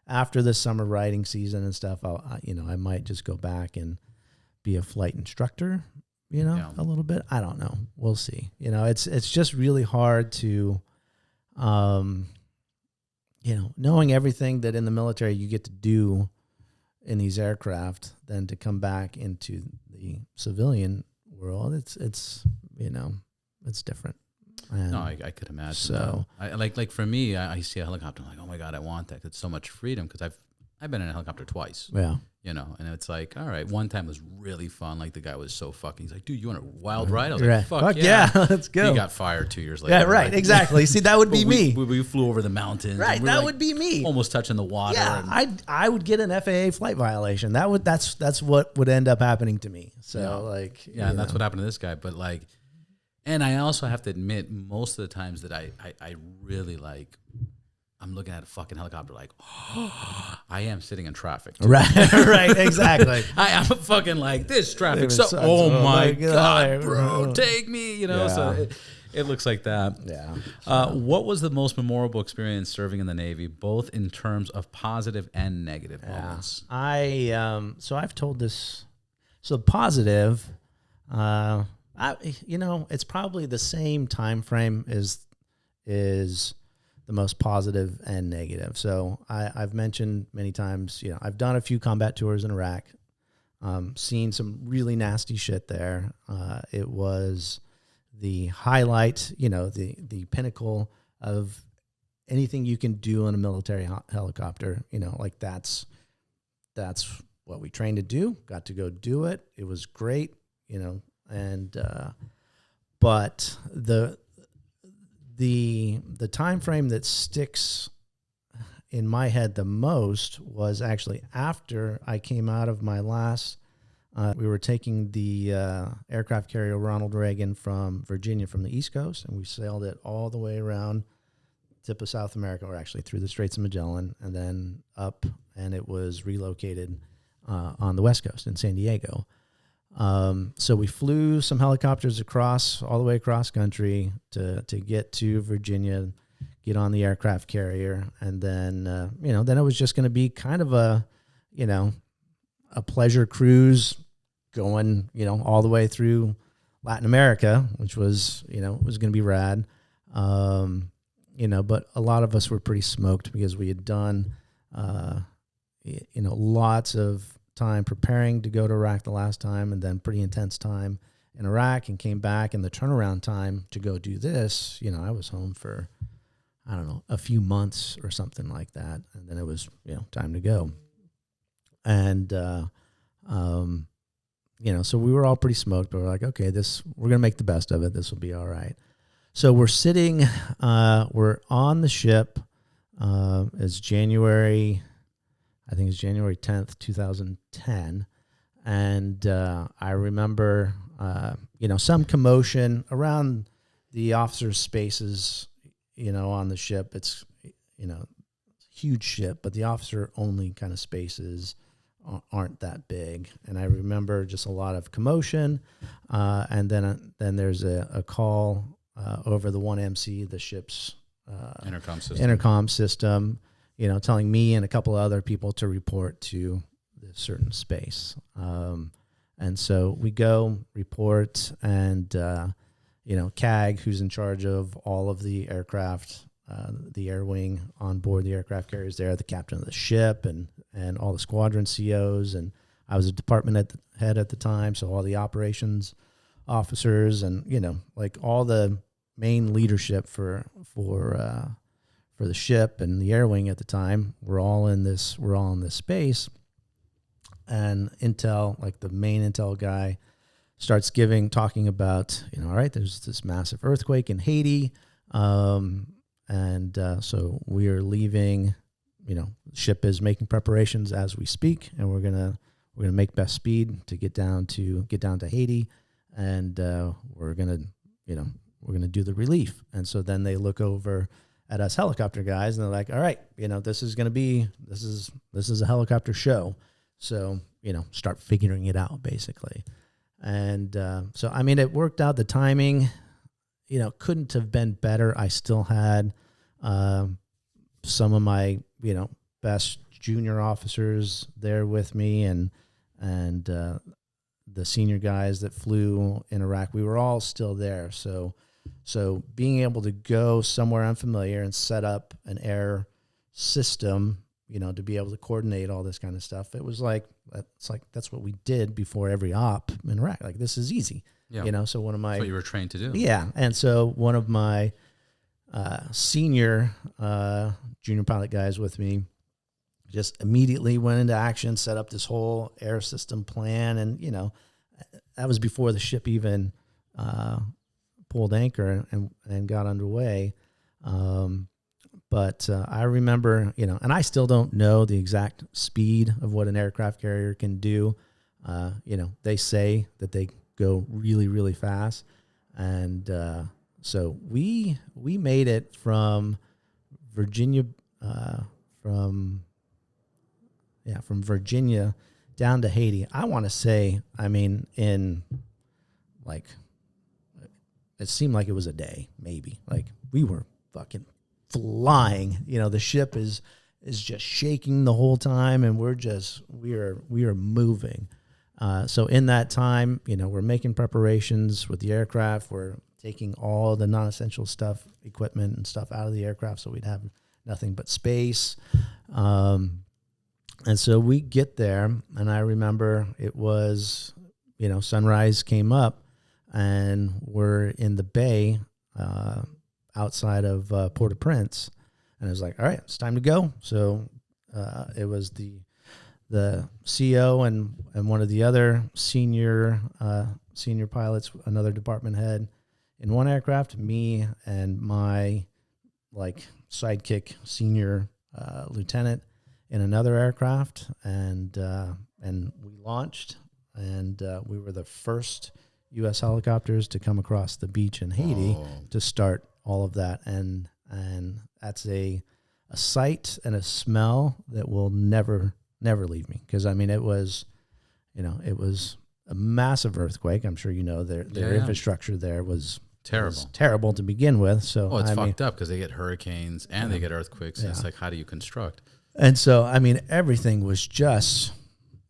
Speaker 2: after this summer riding season and stuff, I might just go back and be a flight instructor, you know, a little bit. I don't know. We'll see. You know, it's just really hard to, you know, knowing everything that in the military you get to do in these aircraft, then to come back into the civilian world, it's you know, it's different. And
Speaker 1: no, I could imagine. So, like for me, I see a helicopter, I'm like, oh my God, I want that. It's so much freedom, because I've been in a helicopter twice.
Speaker 2: Yeah.
Speaker 1: You know, and it's like, all right, one time was really fun. Like, the guy was so fucking, he's like, dude, you want a wild ride? I was like, fuck
Speaker 2: yeah, let's go.
Speaker 1: He got fired 2 years later.
Speaker 2: Yeah, right,
Speaker 1: like,
Speaker 2: exactly. See, that would be me.
Speaker 1: We flew over the mountains.
Speaker 2: Right, that would be me.
Speaker 1: Almost touching the water.
Speaker 2: Yeah, I would get an FAA flight violation. That's what would end up happening to me. So, like,
Speaker 1: yeah, and that's what happened to this guy. But like, and I also have to admit, most of the times that I really like, I'm looking at a fucking helicopter like, oh, I am sitting in traffic.
Speaker 2: Right, exactly.
Speaker 1: I'm fucking like, this traffic.
Speaker 2: It
Speaker 1: So,
Speaker 2: sucks.
Speaker 1: oh
Speaker 2: Oh
Speaker 1: my
Speaker 2: my
Speaker 1: God,
Speaker 2: God.
Speaker 1: bro, take me, you know?
Speaker 2: Yeah.
Speaker 1: So it looks like that.
Speaker 2: Yeah.
Speaker 1: What was the most memorable experience serving in the Navy, both in terms of positive and negative moments?
Speaker 2: So I've told this. So positive, it's probably the same time frame is the most positive and negative. So I've mentioned many times, I've done a few combat tours in Iraq, seen some really nasty shit there. It was the highlight, the pinnacle of anything you can do in a military helicopter. Like that's what we trained to do. Got to go do it. It was great, and but the time frame that sticks in my head the most was actually after I came out of my last. We were taking the aircraft carrier Ronald Reagan from Virginia from the East Coast, and we sailed it all the way around tip of South America, or actually through the Straits of Magellan, and then up, and it was relocated on the West Coast in San Diego. So we flew some helicopters all the way across country to get to Virginia, get on the aircraft carrier, and then then it was just going to be kind of a pleasure cruise going all the way through Latin America, which was was going to be rad. But a lot of us were pretty smoked because we had done lots of time preparing to go to Iraq the last time, and then pretty intense time in Iraq, and came back, and the turnaround time to go do this, I was home for, I don't know, a few months or something like that. And then it was, time to go. And, so we were all pretty smoked, but we're like, okay, we're going to make the best of it. This will be all right. So we're sitting, we're on the ship. It's January 10th, 2010. And I remember, some commotion around the officers' spaces, on the ship. It's, huge ship, but the officer-only kind of spaces aren't that big. And I remember just a lot of commotion. And then there's a call over the 1MC, the ship's intercom system, telling me and a couple of other people to report to this certain space. And so we go report, and, CAG, who's in charge of all of the aircraft, the air wing on board the aircraft carriers there, the captain of the ship, and all the squadron COs. And I was a department head at the time, so all the operations officers and, like all the main leadership for the ship and the air wing at the time, we're all in this space. And intel, like the main intel guy, starts talking about, all right, there's this massive earthquake in Haiti. So we are leaving, the ship is making preparations as we speak, and we're going to make best speed to get down to Haiti. And, we're going to do the relief. And so then they look over at us helicopter guys, and they're like, all right, this is a helicopter show. So, start figuring it out, basically. And so, I mean, it worked out. The timing, couldn't have been better. I still had some of my, best junior officers there with me, and the senior guys that flew in Iraq. We were all still there. So being able to go somewhere unfamiliar and set up an air system, to be able to coordinate all this kind of stuff, it was that's what we did before every op in Iraq. Like, this is easy, So one of my,
Speaker 1: that's what you were trained to do.
Speaker 2: Yeah, and so one of my senior junior pilot guys with me just immediately went into action, set up this whole air system plan, and that was before the ship even pulled anchor and got underway. But I remember, and I still don't know the exact speed of what an aircraft carrier can do. They say that they go really, really fast. And so we made it from Virginia from Virginia down to Haiti. I want to say, I mean, in like, it seemed like it was a day, maybe. Like we were fucking flying. You know, the ship is just shaking the whole time, and we are moving. So in that time, you know, we're making preparations with the aircraft. We're taking all the non-essential stuff, equipment and stuff out of the aircraft, so we'd have nothing but space. And so we get there, and I remember it was, you know, sunrise came up, and we're in the bay outside of Port-au-Prince, and it was like, all right, it's time to go. So it was the CO and one of the other senior pilots, another department head in one aircraft, me and my like sidekick senior lieutenant in another aircraft, and we launched, and we were the first U.S. helicopters to come across the beach in Haiti to start all of that, and that's a sight and a smell that will never leave me, because I mean it was a massive earthquake. I'm sure you know their infrastructure there was terrible to begin with. So
Speaker 1: it's fucked up because they get hurricanes and they get earthquakes. And it's like, how do you construct?
Speaker 2: And so, I mean, everything was just,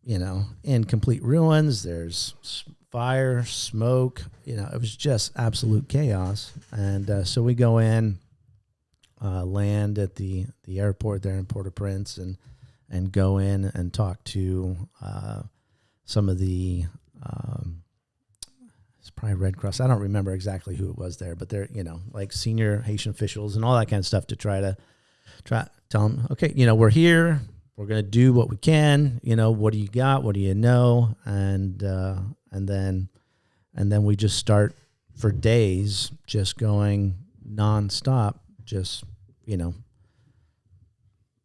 Speaker 2: you know, in complete ruins. There's fire, smoke, you know, it was just absolute chaos. And so we go in, land at the airport there in Port-au-Prince, and go in and talk to some of the, it's probably Red Cross. I don't remember exactly who it was there, but they're, you know, like senior Haitian officials and all that kind of stuff to try to tell them, okay, you know, we're here, we're going to do what we can, you know, what do you got? What do you know? And then we just start for days, just going nonstop, just, you know,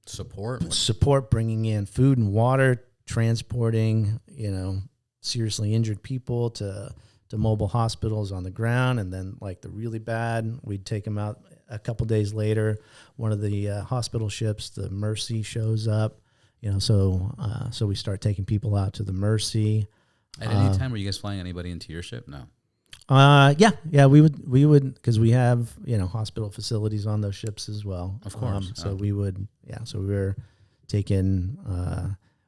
Speaker 2: support, bringing in food and water, transporting, you know, seriously injured people to mobile hospitals on the ground. And then like the really bad, we'd take them out a couple days later. One of the hospital ships, the Mercy, shows up, you know, so we start taking people out to the Mercy.
Speaker 1: At any time, were you guys flying anybody into your ship? No.
Speaker 2: Yeah, we would, because we have, you know, hospital facilities on those ships as well.
Speaker 1: Of course.
Speaker 2: So we would, so we were taking,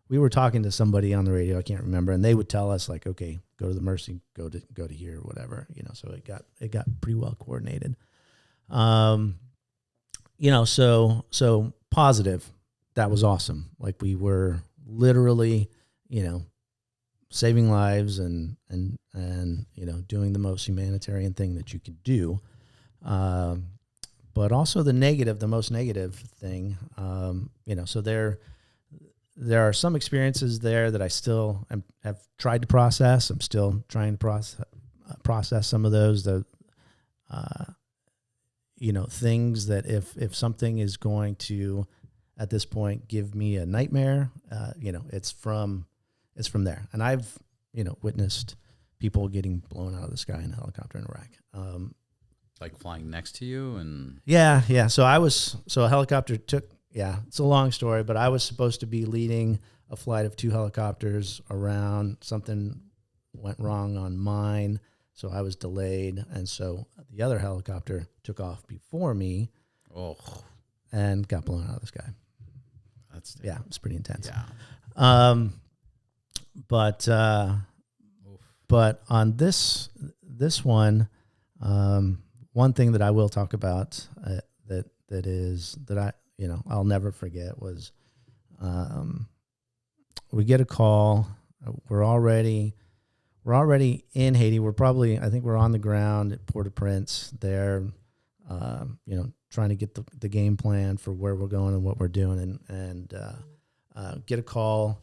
Speaker 2: we were talking to somebody on the radio, I can't remember, and they would tell us like, okay, go to the Mercy, go to here, whatever, you know. So it got pretty well coordinated. You know, so positive. That was awesome. Like we were literally, you know, saving lives and you know, doing the most humanitarian thing that you could do. But also the most negative thing, you know, so there are some experiences there that I still have tried to process. I'm still trying to process some of those, you know, things that if something is going to, at this point, give me a nightmare, you know, it's from there. And I've, you know, witnessed people getting blown out of the sky in a helicopter in Iraq.
Speaker 1: Like flying next to you and...
Speaker 2: Yeah. So a helicopter it's a long story, but I was supposed to be leading a flight of 2 helicopters around. Something went wrong on mine, so I was delayed. And so the other helicopter took off before me and got blown out of the sky. It's pretty intense.
Speaker 1: Yeah.
Speaker 2: But on this one, one thing that I will talk about that I, you know, I'll never forget was, we get a call. We're already in Haiti. I think we're on the ground at Port-au-Prince there, you know, trying to get the game plan for where we're going and what we're doing, and get a call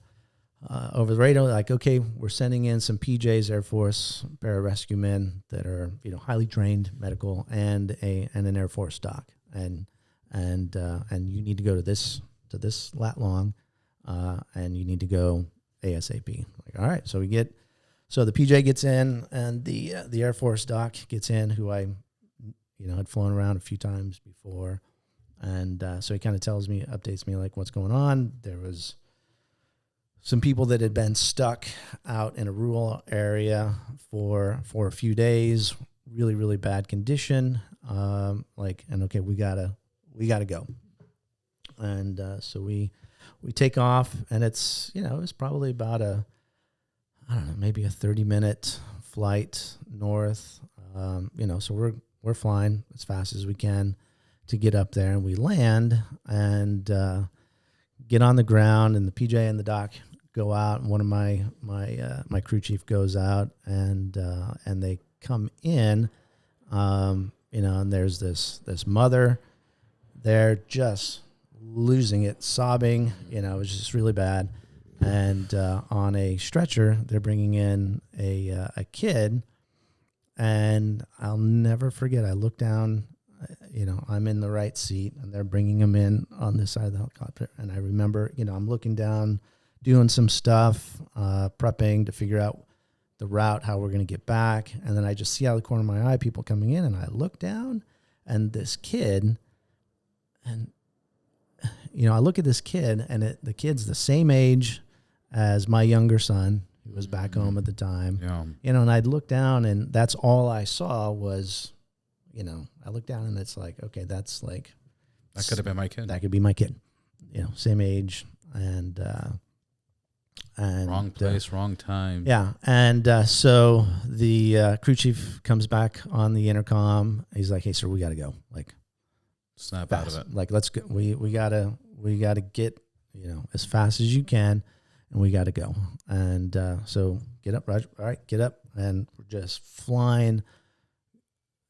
Speaker 2: over the radio, like, okay, we're sending in some PJs, Air Force pararescue men that are, you know, highly trained medical and an Air Force doc, and you need to go to this lat long, and you need to go ASAP. Like, all right, so the PJ gets in, and the Air Force doc gets in, who I, you know, had flown around a few times before, And so he kind of updates me like what's going on. There was some people that had been stuck out in a rural area for a few days, really, really bad condition. And okay, we gotta go. And so we take off, and it's, it's probably about maybe a 30-minute flight north. So we're flying as fast as we can to get up there, and we land and get on the ground, and the PJ and the doc go out, and one of my crew chief goes out, and they come in, and there's this mother there just losing it, sobbing, it was just really bad. And on a stretcher, they're bringing in a kid, and I'll never forget, I look down, I'm in the right seat, and they're bringing him in on this side of the helicopter. And I remember, I'm looking down, doing some stuff, prepping to figure out the route, how we're going to get back. And then I just see out of the corner of my eye people coming in, and I look down, and this kid, and, I look at this kid, and the kid's the same age as my younger son, who was back home at the time.
Speaker 1: Yeah.
Speaker 2: And I'd look down, and that's all I saw was, I looked down, and it's like, okay, that's like,
Speaker 1: that could have been my kid.
Speaker 2: That could be my kid, same age, and
Speaker 1: wrong place, wrong time.
Speaker 2: Yeah. And so the crew chief comes back on the intercom. He's like, "Hey, sir, we got to go. Like,
Speaker 1: snap
Speaker 2: fast.
Speaker 1: out of it.
Speaker 2: Like, let's go. We gotta get, as fast as you can, and we got to go." And so get up, Roger. All right, get up. And we're just flying,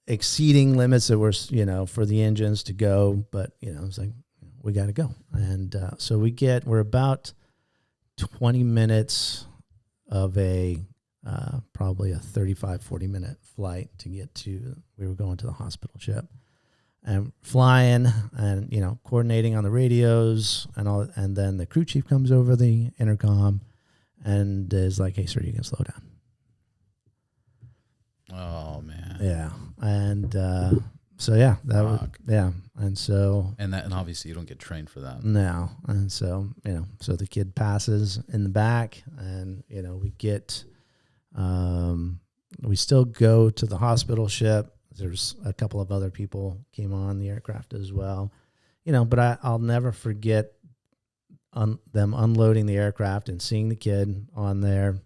Speaker 2: exceeding limits that were, for the engines to go. But, it's like, we got to go. And so we're about 20 minutes of probably a 35, 40-minute flight to get to, we were going to the hospital ship. And flying and, coordinating on the radios and all. And then the crew chief comes over the intercom and is like, "Hey, sir, you can slow down."
Speaker 1: Oh, man.
Speaker 2: Yeah. And so, yeah, that was, yeah. And so.
Speaker 1: And obviously you don't get trained for that.
Speaker 2: No. And so, so the kid passes in the back, and, we get, we still go to the hospital ship. There's a couple of other people came on the aircraft as well, but I'll never forget them unloading the aircraft and seeing the kid on there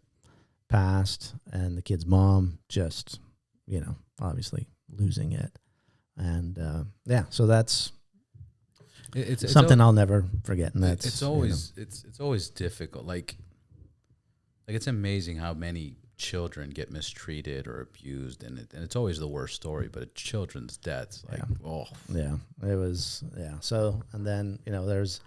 Speaker 2: passed, and the kid's mom just, obviously losing it. And, so that's it's something I'll never forget. And that's,
Speaker 1: it's always, it's always difficult. Like it's amazing how many children get mistreated or abused, and it's always the worst story, but it's children's deaths. Like,
Speaker 2: yeah, it was, yeah. So, and then, there's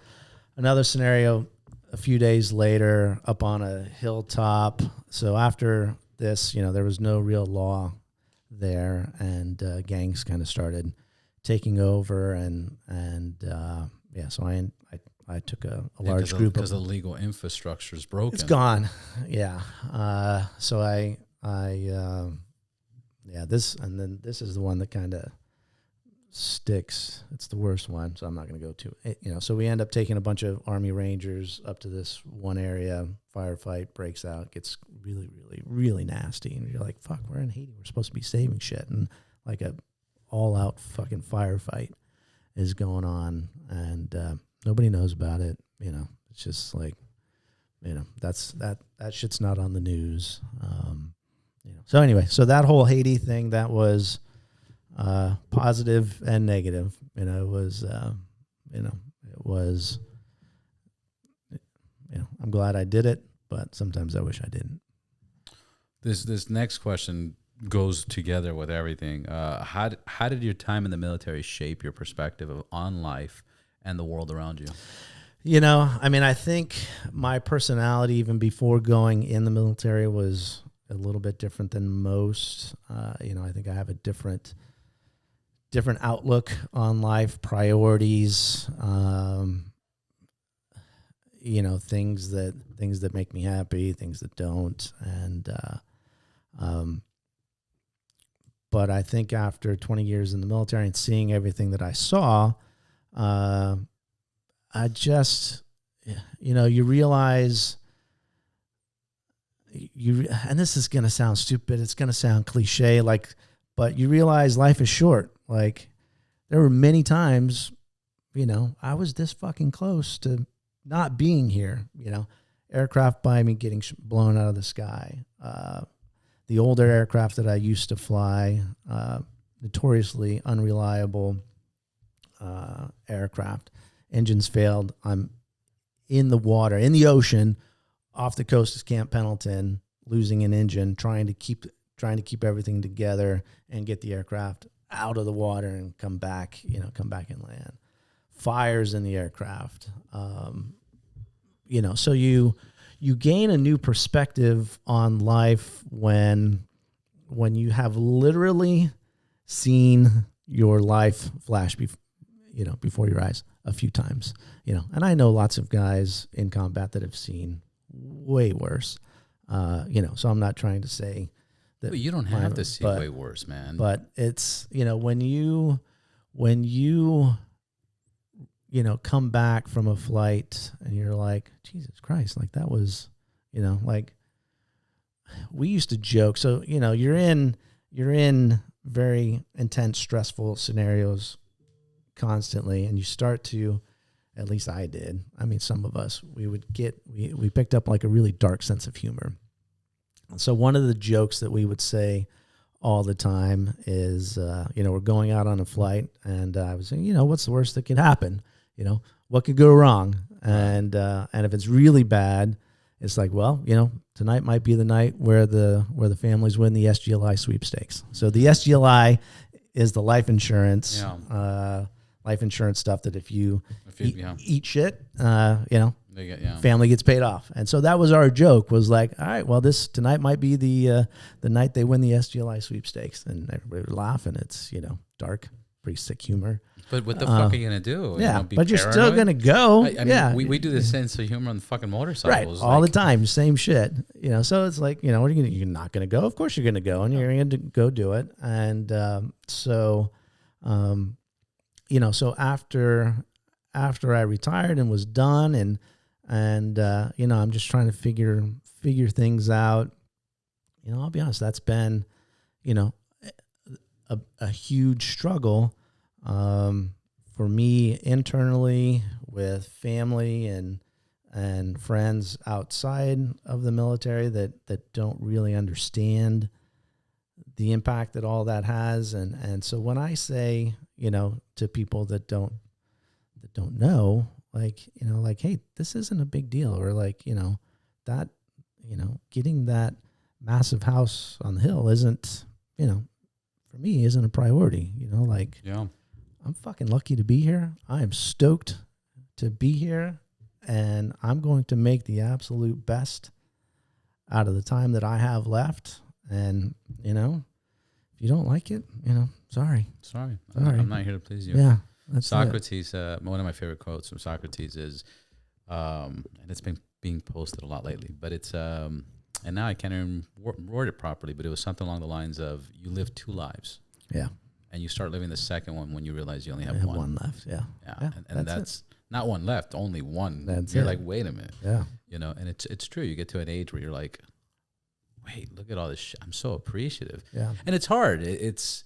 Speaker 2: another scenario a few days later up on a hilltop. So after this, there was no real law there, and gangs kind of started taking over, and so I took a large group
Speaker 1: because the legal infrastructure is broken.
Speaker 2: It's gone. Yeah. So this is the one that kind of sticks. It's the worst one, so I'm not going to go to it. So we end up taking a bunch of Army Rangers up to this one area. Firefight breaks out, gets really, really, really nasty, and you're like, "Fuck, we're in Haiti. We're supposed to be saving shit," and like a all-out fucking firefight is going on, and nobody knows about it. It's just like, that shit's not on the news. So anyway, so that whole Haiti thing, that was positive and negative. It was, I'm glad I did it, but sometimes I wish I didn't.
Speaker 1: This next question goes together with everything. How did your time in the military shape your perspective on life and the world around you?
Speaker 2: I think my personality, even before going in the military, was a little bit different than most. I think I have a different outlook on life, priorities, things that make me happy, things that don't. And, but I think after 20 years in the military and seeing everything that I saw, I just, you realize and this is going to sound stupid. It's going to sound cliche, but you realize life is short. Like, there were many times, I was this fucking close to not being here, aircraft by me getting blown out of the sky. The older aircraft that I used to fly, notoriously unreliable aircraft, engines failed. I'm in the water, in the ocean, off the coast of Camp Pendleton, losing an engine, trying to keep everything together and get the aircraft out of the water and come back and land. Fires in the aircraft. So you gain a new perspective on life when you have literally seen your life flash before your eyes a few times, and I know lots of guys in combat that have seen way worse, so I'm not trying to say that.
Speaker 1: But you don't have to see way worse, man.
Speaker 2: But it's, when you come back from a flight and you're like, Jesus Christ, like that was, like we used to joke. So, you're in very intense, stressful scenarios constantly, and you start to, at least I did. I mean, some of us, we picked up like a really dark sense of humor. So one of the jokes that we would say all the time is, we're going out on a flight, and I was saying, what's the worst that could happen? What could go wrong? And if it's really bad, it's like, well, tonight might be the night where the families win the SGLI sweepstakes. So the SGLI is the life insurance, stuff that if you eat shit, family gets paid off. And so that was our joke, was like, all right, well, tonight might be the night they win the SGLI sweepstakes, and everybody would laugh, and it's, dark, pretty sick humor.
Speaker 1: But what the fuck are you going to do?
Speaker 2: Yeah, but you're still going to go.
Speaker 1: I mean, we do the sense of humor on fucking motorcycles.
Speaker 2: Right, all the time, same shit. So it's like, what are you going to do? You're not going to go? Of course you're going to go, and you're going to go do it. And so after I retired and was done, and I'm just trying to figure things out. I'll be honest, that's been, a huge struggle for me internally, with family and friends outside of the military that don't really understand the impact that all that has. And so when I say, to people that don't know, like, hey, this isn't a big deal, or like, that, getting that massive house on the hill isn't, for me, isn't a priority,
Speaker 1: yeah.
Speaker 2: I'm fucking lucky to be here. I am stoked to be here, and I'm going to make the absolute best out of the time that I have left. And, if you don't like it, sorry.
Speaker 1: I'm not here to please you.
Speaker 2: Yeah.
Speaker 1: Socrates, one of my favorite quotes from Socrates is, and it's been being posted a lot lately, but it's, and now I can't even word it properly, but it was something along the lines of, you live two lives.
Speaker 2: Yeah.
Speaker 1: And you start living the second one when you realize you only have one.
Speaker 2: One left. Yeah.
Speaker 1: And that's not one left, only one.
Speaker 2: That's
Speaker 1: you're
Speaker 2: it.
Speaker 1: like, wait a minute.
Speaker 2: Yeah.
Speaker 1: And it's true. You get to an age where you're like, wait, look at all this shit. I'm so appreciative.
Speaker 2: Yeah.
Speaker 1: And it's hard. It's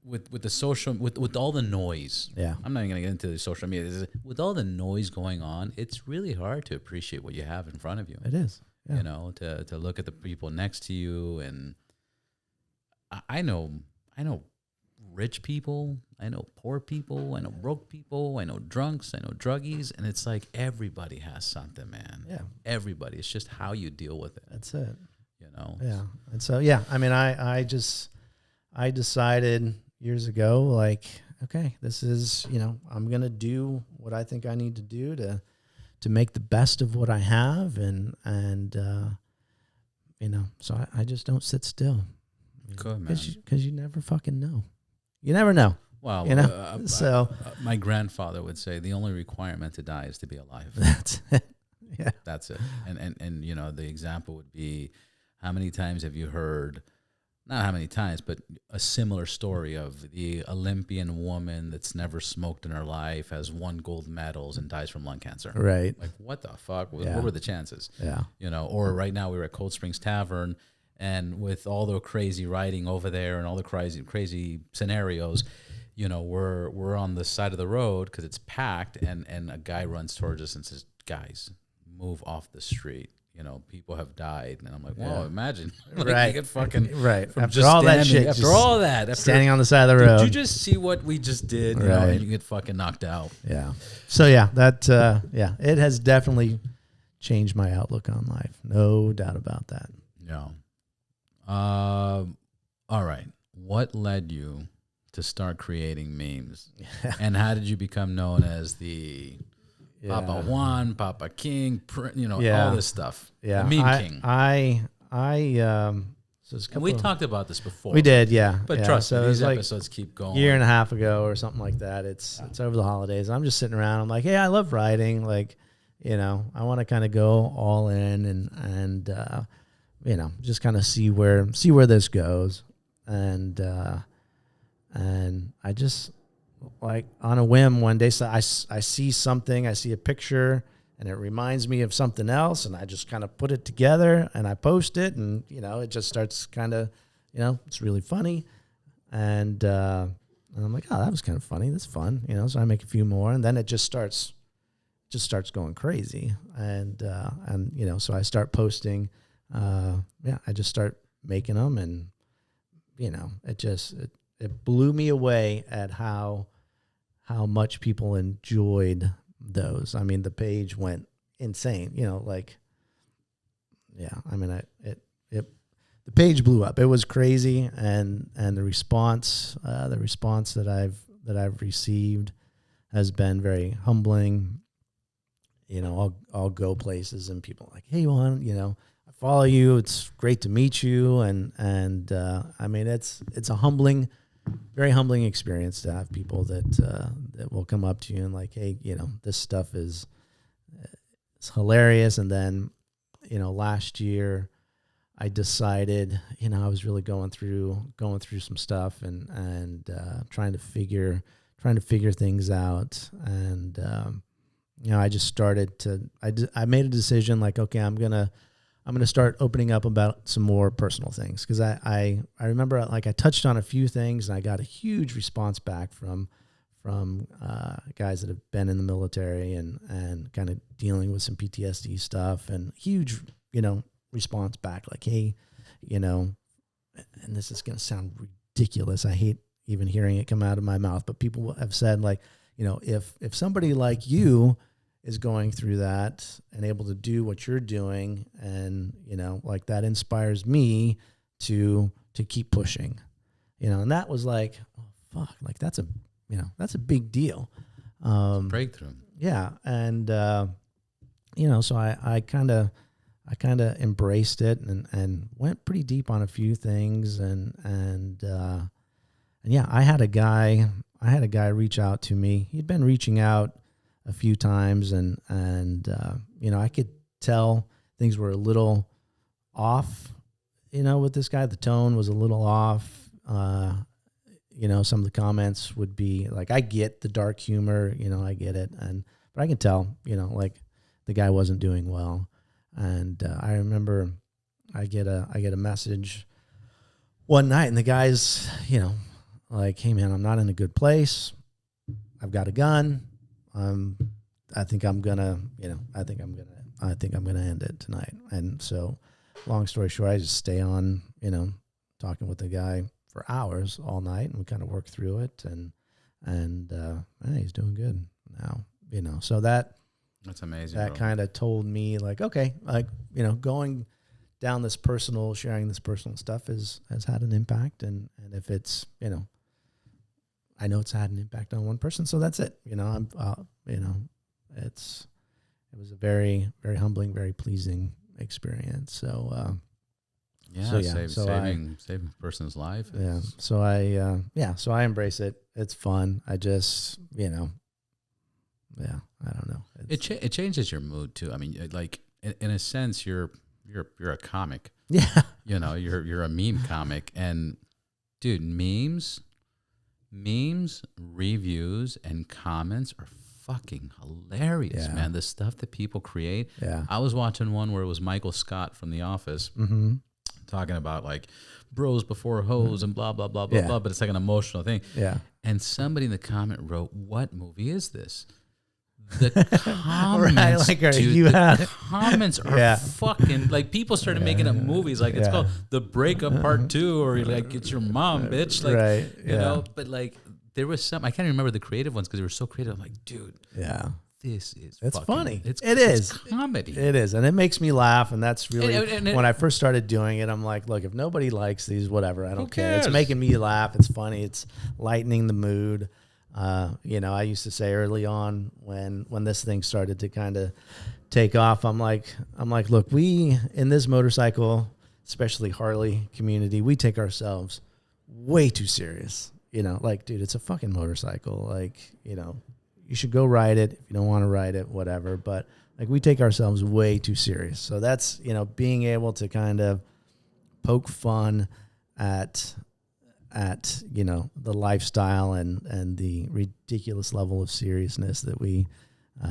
Speaker 1: with the social, with all the noise.
Speaker 2: Yeah.
Speaker 1: I'm not even going to get into the social media. With all the noise going on, it's really hard to appreciate what you have in front of you.
Speaker 2: It is. Yeah.
Speaker 1: To look at the people next to you. And I know rich people, I know poor people, I know broke people, I know drunks, I know druggies, and it's like everybody has something, man.
Speaker 2: Yeah.
Speaker 1: Everybody. It's just how you deal with it.
Speaker 2: That's it.
Speaker 1: Yeah.
Speaker 2: And so, yeah, I mean, I decided years ago, like, okay, this is, I'm going to do what I think I need to do to make the best of what I have. And so I just don't sit still.
Speaker 1: Good, man.
Speaker 2: Because you never fucking know. You never know.
Speaker 1: Well,
Speaker 2: so
Speaker 1: my grandfather would say the only requirement to die is to be alive.
Speaker 2: That's it. Yeah.
Speaker 1: That's it. And the example would be, how many times have you heard not how many times, but a similar story of the Olympian woman that's never smoked in her life, has won gold medals and dies from lung cancer.
Speaker 2: Right.
Speaker 1: Like, what the fuck?
Speaker 2: Yeah.
Speaker 1: What were the chances?
Speaker 2: Yeah.
Speaker 1: You know, or right now we were at Cold Springs Tavern, and with all the crazy riding over there and all the crazy scenarios, you know, we're on the side of the road because it's packed, and a guy runs towards us and says, "Guys, move off the street. You know, people have died." And I'm like, "Whoa, imagine!" Like,
Speaker 2: Right.
Speaker 1: You get fucking
Speaker 2: Right.
Speaker 1: from
Speaker 2: After
Speaker 1: just
Speaker 2: all that
Speaker 1: standing-
Speaker 2: shit,
Speaker 1: After
Speaker 2: just
Speaker 1: all that,
Speaker 2: standing on the side of the road.
Speaker 1: Did you just see what we just did? You know,
Speaker 2: Right.
Speaker 1: and you get fucking knocked out.
Speaker 2: Yeah. So yeah, that it has definitely changed my outlook on life. No doubt about that.
Speaker 1: Yeah. All right. What led you to start creating memes? And how did you become known as the Papa Juan, Papa King, all this stuff?
Speaker 2: Yeah.
Speaker 1: The meme king.
Speaker 2: So it's a
Speaker 1: And we
Speaker 2: couple-
Speaker 1: talked about this before.
Speaker 2: We did, yeah.
Speaker 1: But
Speaker 2: yeah.
Speaker 1: trust
Speaker 2: so
Speaker 1: me,
Speaker 2: it was
Speaker 1: these
Speaker 2: like
Speaker 1: episodes keep going.
Speaker 2: a year and a half ago or something like that. It's over the holidays. I'm just sitting around. I'm like, hey, I love riding. Like, you know, I want to kind of go all in and you know, just kind of see where this goes. And I just, like, on a whim one day, so I see something, I see a picture, and it reminds me of something else, and I just kind of put it together, and I post it, and, you know, it just starts kind of, you know, it's really funny. And I'm like, oh, that was kind of funny. That's fun. You know, so I make a few more, and then it just starts going crazy. And you know, so I start posting, I just start making them, and, you know, it blew me away at how much people enjoyed those. I mean, the page went insane, you know, like, yeah, I mean, the page blew up. It was crazy. And the response that I've received has been very humbling. You know, I'll go places and people are like, hey, Juan, you know, I follow you. It's great to meet you. And I mean, it's a humbling, very humbling experience to have people that will come up to you and like, hey, you know, this stuff is hilarious. And then, you know, last year I decided, you know, I was really going through some stuff and trying to figure things out. And you know, I just started to, I made a decision like, okay, I'm going to start opening up about some more personal things. Cause I remember like I touched on a few things and I got a huge response back from guys that have been in the military and kind of dealing with some PTSD stuff, and huge, you know, response back like, hey, you know, and this is going to sound ridiculous. I hate even hearing it come out of my mouth, but people have said like, you know, if somebody like you is going through that and able to do what you're doing, and, you know, like that inspires me to keep pushing, you know. And that was like, oh fuck, like that's a big deal.
Speaker 1: Breakthrough.
Speaker 2: Yeah. And, you know, so I kind of embraced it and went pretty deep on a few things. And yeah, I had a guy reach out to me. He'd been reaching out a few times, and you know, I could tell things were a little off, you know, with this guy. The tone was a little off. You know, some of the comments would be like, I get the dark humor, you know, I get it. But I can tell, you know, like the guy wasn't doing well. And I remember I get a message one night, and the guy's, you know, like, hey man, I'm not in a good place. I've got a gun. I think I'm gonna end it tonight. And so, long story short, I just stay on, you know, talking with the guy for hours all night, and we kind of work through it. And hey, he's doing good now, you know. So that's amazing. That kind of told me like, okay, like, you know, going down this sharing this personal stuff has had an impact, and if it's, you know, I know it's had an impact on one person, so that's it. You know, you know, it was a very, very humbling, very pleasing experience. So,
Speaker 1: saving a person's life.
Speaker 2: Yeah. So I embrace it. It's fun. I just, you know, yeah, I don't know.
Speaker 1: It changes your mood too. I mean, like in a sense, you're you're a comic.
Speaker 2: Yeah.
Speaker 1: You know, you're a meme comic, and dude, memes, reviews, and comments are fucking hilarious, man. The stuff that people create.
Speaker 2: Yeah.
Speaker 1: I was watching one where it was Michael Scott from The Office talking about like bros before hoes and blah blah blah blah blah, but it's like an emotional thing.
Speaker 2: Yeah.
Speaker 1: And somebody in the comment wrote, "What movie is this?" The comments,
Speaker 2: like,
Speaker 1: dude, the comments are fucking like people started making up movies like it's called The Breakup Part 2, or like it's your mom, bitch. Like, you know, but like there was some, I can't remember the creative ones because they were so creative. I'm like, dude, this is
Speaker 2: it's
Speaker 1: fucking
Speaker 2: funny.
Speaker 1: It's comedy.
Speaker 2: It is. And it makes me laugh. And that's really, when I first started doing it, I'm like, look, if nobody likes these, whatever, I don't care. It's making me laugh. It's funny. It's lightening the mood. You know, I used to say early on when this thing started to kind of take off, I'm like, look, we in this motorcycle, especially Harley community, we take ourselves way too serious. You know, like, dude, it's a fucking motorcycle. Like, you know, you should go ride it if you don't want to ride it, whatever. But like, we take ourselves way too serious. So that's, you know, being able to kind of poke fun at you know, the lifestyle and the ridiculous level of seriousness that we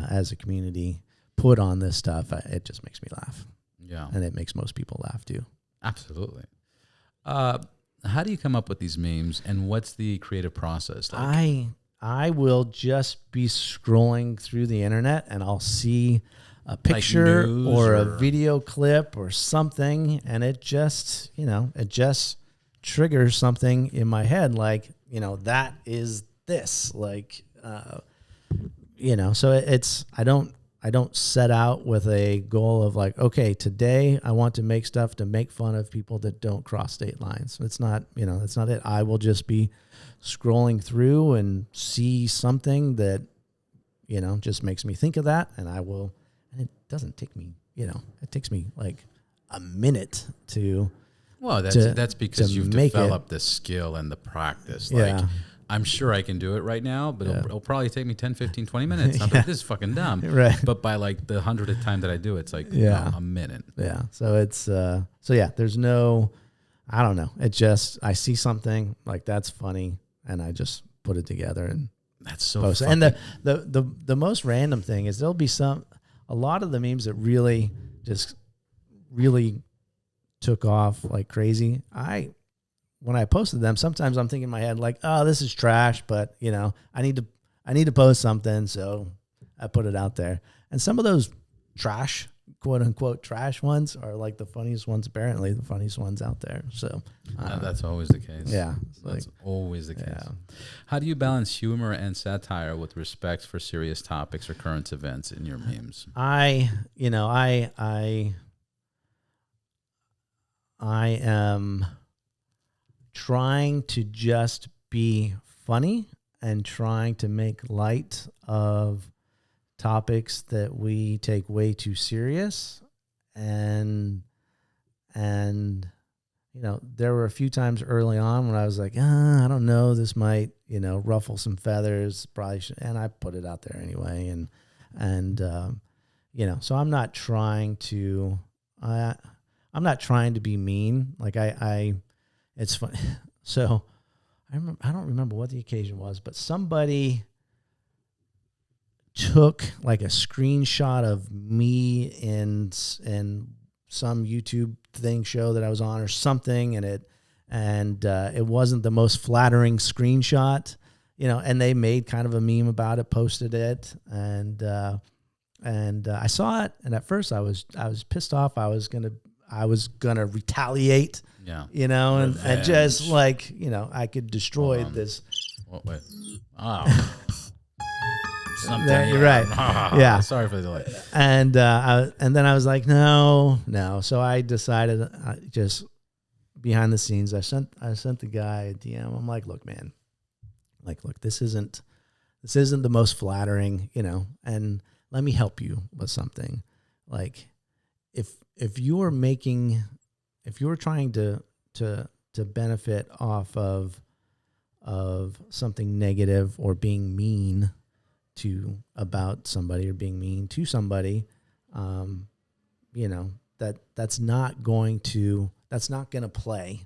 Speaker 2: as a community put on this stuff, it just makes me laugh. Yeah. And it makes most people laugh too.
Speaker 1: Absolutely. How do you come up with these memes, and what's the creative process like?
Speaker 2: I will just be scrolling through the internet and I'll see a picture like or a video clip or something, and it just, you know, it just triggers something in my head, like, you know, that is this, like, you know, so it's, I don't set out with a goal of like, okay, today I want to make stuff to make fun of people that don't cross state lines. It's not, you know, that's not it. I will just be scrolling through and see something that, you know, just makes me think of that, and I will, and it doesn't take me, you know, it takes me like a minute to.
Speaker 1: Well, that's because you've developed the skill and the practice. Like, I'm sure I can do it right now, but it'll probably take me 10, 15, 20 minutes. I'm like, this is fucking dumb.
Speaker 2: Right.
Speaker 1: But by like the 100th time that I do it, it's like a minute.
Speaker 2: Yeah. So it's, there's no, I don't know. It just, I see something like that's funny and I just put it together and
Speaker 1: that's so
Speaker 2: post it. And the most random thing is there'll be a lot of the memes that really took off like crazy. When I posted them, sometimes I'm thinking in my head like, oh, this is trash, but you know, I need to post something, so I put it out there. And some of those trash, quote unquote trash ones are like the funniest ones, apparently the funniest ones out there. So
Speaker 1: that's always the case.
Speaker 2: Yeah.
Speaker 1: That's always the case. Yeah. How do you balance humor and satire with respect for serious topics or current events in your memes? I
Speaker 2: am trying to just be funny and trying to make light of topics that we take way too serious. And you know, there were a few times early on when I was like, I don't know, this might, you know, ruffle some feathers, probably should, and I put it out there anyway. And you know, so I'm not trying to be mean. Like it's funny. So I don't remember what the occasion was, but somebody took like a screenshot of me in some YouTube show that I was on or something. And it wasn't the most flattering screenshot, you know, and they made kind of a meme about it, posted it. And I saw it. And at first I was pissed off. I was gonna retaliate, you know, and just like, you know, I could destroy this.
Speaker 1: Wait. Oh, something.
Speaker 2: You're right. Yeah.
Speaker 1: Sorry for the delay.
Speaker 2: And then I was like, no. So I decided, just behind the scenes, I sent the guy a DM. I'm like, look, man, look, this isn't the most flattering, you know, and let me help you with something. Like, if you're trying to benefit off of something negative or being mean about somebody or being mean to somebody, you know, that's not going to play.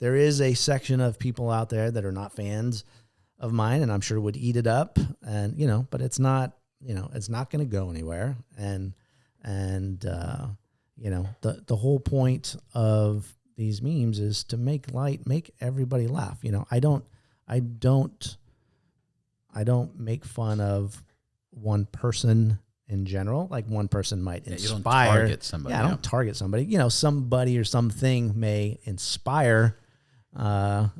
Speaker 2: There is a section of people out there that are not fans of mine, and I'm sure would eat it up, and but it's not going to go anywhere. And the whole point of these memes is to make everybody laugh. I don't make fun of one person in general. Like, one person might inspire.
Speaker 1: You don't target somebody.
Speaker 2: Yeah, I don't target somebody. Somebody or something may inspire, some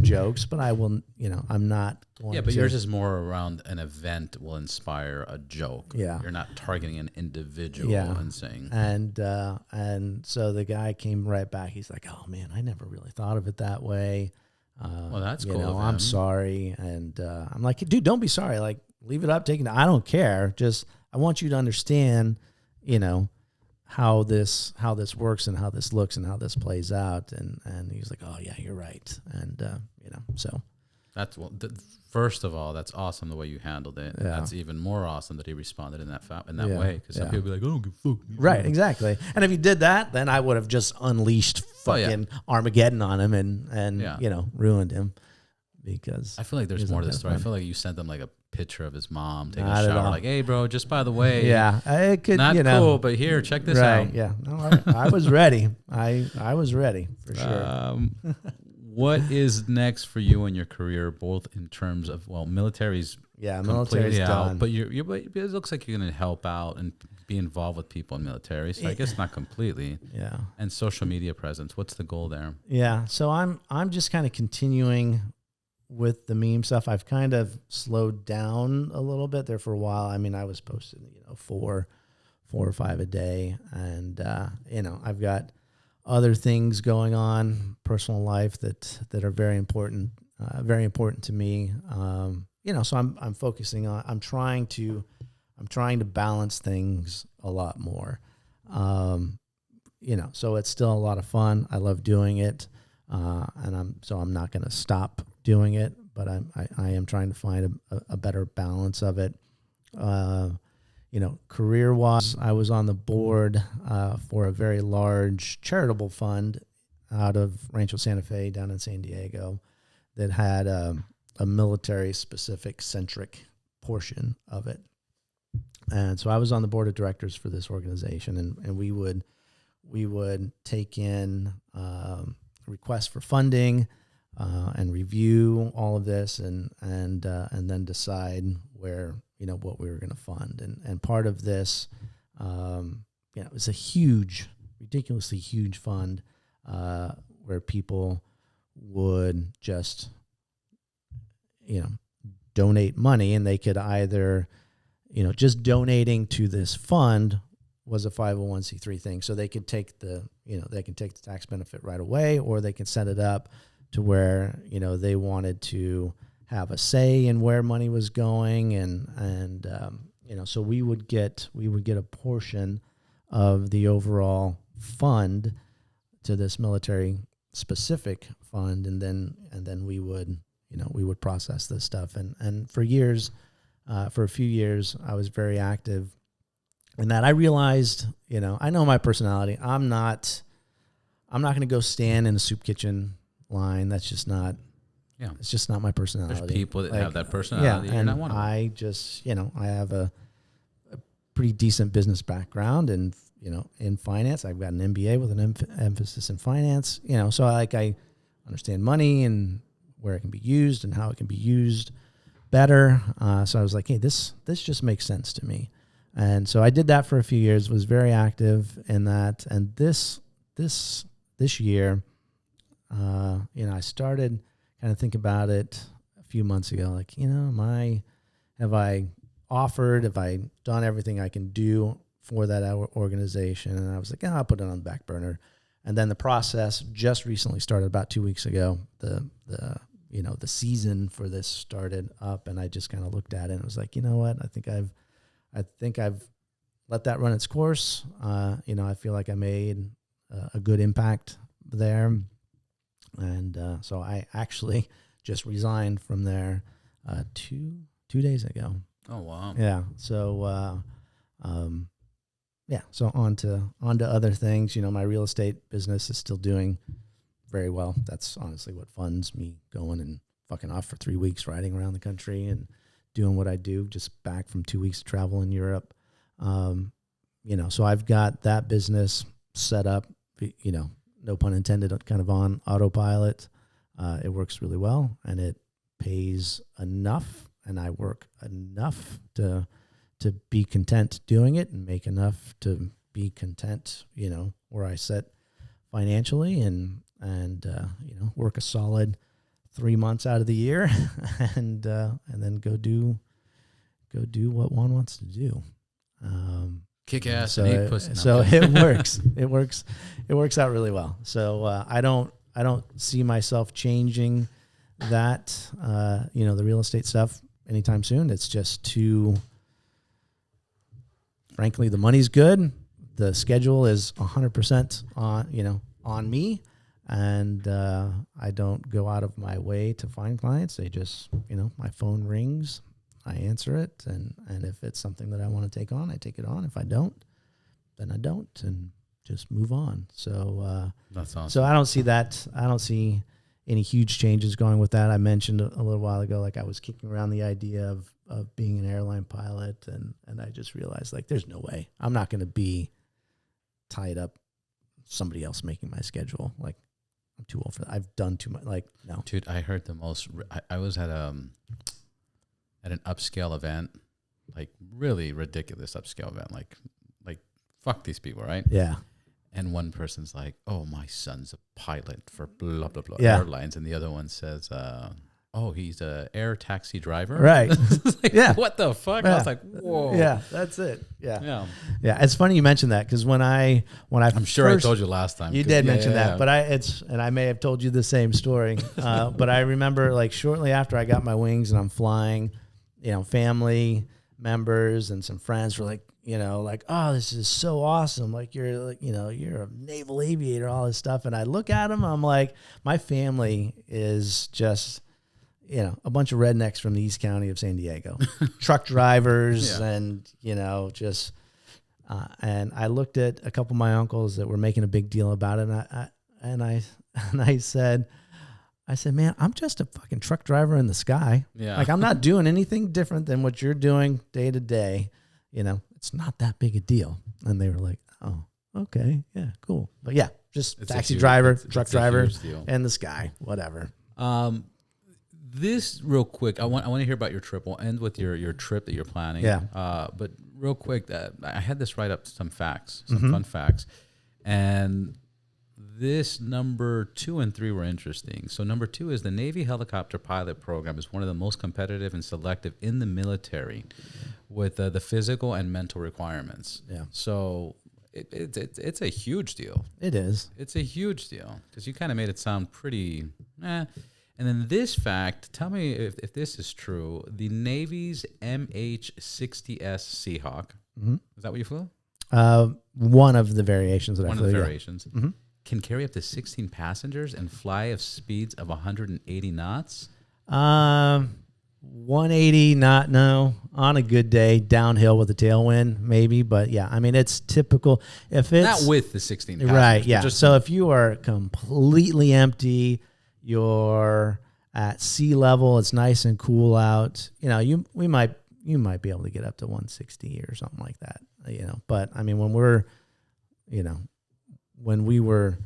Speaker 2: jokes, but I will, I'm not going to.
Speaker 1: Yeah, but yours is more around an event will inspire a joke.
Speaker 2: Yeah.
Speaker 1: You're not targeting an individual and saying.
Speaker 2: And so the guy came right back. He's like, oh man, I never really thought of it that way.
Speaker 1: Well, that's cool.
Speaker 2: I'm sorry. And I'm like, dude, don't be sorry. Like, leave it up, take it. I don't care. Just, I want you to understand, how this works and how this looks and how this plays out. And he was like, oh yeah, you're right. And, so.
Speaker 1: That's, first of all, that's awesome the way you handled it. Yeah. That's even more awesome that he responded in that way. Because some people be like, oh, fuck me.
Speaker 2: Right, exactly. And if he did that, then I would have just unleashed fucking Armageddon on him and ruined him. Because
Speaker 1: I feel like there's more to the story. I feel like you sent them like a picture of his mom taking a shower, like, hey, bro, just by the way.
Speaker 2: Yeah, it could,
Speaker 1: not cool, but here, check this out.
Speaker 2: Yeah, no, I was ready. I was ready for sure.
Speaker 1: What is next for you in your career, both in terms of, military's
Speaker 2: military's done,
Speaker 1: but it looks like you're going to help out and be involved with people in military. So I guess not completely.
Speaker 2: Yeah.
Speaker 1: And social media presence. What's the goal there?
Speaker 2: Yeah. So I'm just kind of continuing with the meme stuff. I've kind of slowed down a little bit there for a while. I mean, I was posting, 4 or 5 a day, and I've got other things going on, personal life that are very important to me. So I'm focusing on. I'm trying to balance things a lot more. So it's still a lot of fun. I love doing it, and I'm not going to stop doing it, but I am trying to find a better balance of it. Career-wise, I was on the board for a very large charitable fund out of Rancho Santa Fe down in San Diego that had a military-specific centric portion of it. And so I was on the board of directors for this organization, and we would take in requests for funding and review all of this, and then decide where what we were going to fund. And part of this, it was a ridiculously huge fund where people would just donate money, and they could either just donating to this fund was a 501c3 thing, so they could take the tax benefit right away, or they can set it up to where they wanted to have a say in where money was going, and so we would get a portion of the overall fund to this military specific fund, and then we would process this stuff, and for a few years I was very active in that. I realized, I know my personality. I'm not going to go stand in a soup kitchen line. That's just not. Yeah, it's just not my personality.
Speaker 1: There's people that have that personality.
Speaker 2: Yeah, and I just, I have a pretty decent business background, and in finance. I've got an MBA with an emphasis in finance. So I understand money and where it can be used and how it can be used better. So I was like, hey, this just makes sense to me. And so I did that for a few years, was very active in that. And this year, I started kind of think about it a few months ago, like, have I done everything I can do for that organization? And I was like, I'll put it on the back burner. And then the process just recently started about 2 weeks ago. The season for this started up, and I just kind of looked at it and was like, you know what? I think I've let that run its course. I feel like I made a good impact there. And so I actually just resigned from there 2 days ago.
Speaker 1: Oh, wow.
Speaker 2: Yeah. So, yeah, so on to other things. You know, my real estate business is still doing very well. That's honestly what funds me going and fucking off for 3 weeks riding around the country and doing what I do. Just back from 2 weeks of travel in Europe. You know, so I've got that business set up, you know, no pun intended, kind of on autopilot. It works really well and it pays enough, and I work enough to be content doing it and make enough to be content, you know, where I sit financially and you know, work a solid 3 months out of the year and then go do what Juan wants to do.
Speaker 1: Kick ass
Speaker 2: so
Speaker 1: and eat pussy.
Speaker 2: So it works. It works out really well. So I don't see myself changing that, you know, the real estate stuff anytime soon. It's just too, frankly, the money's good. The schedule is 100% on me. And I don't go out of my way to find clients. They just, you know, my phone rings, I answer it. And if it's something that I want to take on, I take it on. If I don't, then I don't, and just move on. So
Speaker 1: that's awesome.
Speaker 2: So I don't see that. I don't see any huge changes going with that. I mentioned a little while ago, like I was kicking around the idea of being an airline pilot. And I just realized, like, there's no way. I'm not going to be tied up somebody else making my schedule. Like, I'm too old for that. I've done too much. Like, no.
Speaker 1: Dude, I heard the most. I was at an upscale event, like really ridiculous upscale event. Like fuck these people, right?
Speaker 2: Yeah.
Speaker 1: And one person's like, "Oh, my son's a pilot for blah blah blah airlines," and the other one says, "Oh, he's a air taxi driver."
Speaker 2: Right.
Speaker 1: Like, yeah. What the fuck?
Speaker 2: Yeah.
Speaker 1: I was like, "Whoa."
Speaker 2: Yeah, that's it. Yeah.
Speaker 1: Yeah.
Speaker 2: Yeah. It's funny you mentioned that because when I'm
Speaker 1: sure I told you last time.
Speaker 2: You did mention that, but and I may have told you the same story. But I remember, like, shortly after I got my wings and I'm flying, you know, family members and some friends were like, you know, like, "Oh, this is so awesome. Like, you're like, you know, you're a naval aviator, all this stuff." And I look at them, I'm like, my family is just, you know, a bunch of rednecks from the East County of San Diego, truck drivers, and, you know, just, and I looked at a couple of my uncles that were making a big deal about it. And I said, "Man, I'm just a fucking truck driver in the sky.
Speaker 1: Yeah.
Speaker 2: Like, I'm not doing anything different than what you're doing day to day. You know, it's not that big a deal." And they were like, "Oh, okay. Yeah, cool." But yeah, just
Speaker 1: It's
Speaker 2: taxi driver,
Speaker 1: it's
Speaker 2: truck
Speaker 1: a
Speaker 2: driver,
Speaker 1: huge deal.
Speaker 2: and the sky, whatever.
Speaker 1: This real quick, I want to hear about your trip. We'll end with your trip that you're planning.
Speaker 2: Yeah.
Speaker 1: But real quick, I had this write up some facts, some fun facts, and this number 2 and 3 were interesting. So number 2 is the Navy helicopter pilot program is one of the most competitive and selective in the military, with the physical and mental requirements.
Speaker 2: Yeah.
Speaker 1: So it's a huge deal.
Speaker 2: It is.
Speaker 1: It's a huge deal because you kind of made it sound pretty. And then this fact, tell me if this is true. The Navy's MH-60S Seahawk, is that what you flew?
Speaker 2: One of the variations that I flew.
Speaker 1: One of the variations. Can carry up to 16 passengers and fly at speeds of 180 knots?
Speaker 2: 180 knot, no. On a good day, downhill with a tailwind, maybe. But yeah, I mean, it's typical. If it's
Speaker 1: not with the 16 passengers.
Speaker 2: Right, yeah. So if you are completely empty, you're at sea level, it's nice and cool out, you know, you might be able to get up to 160 or something like that, you know. But I mean, when we were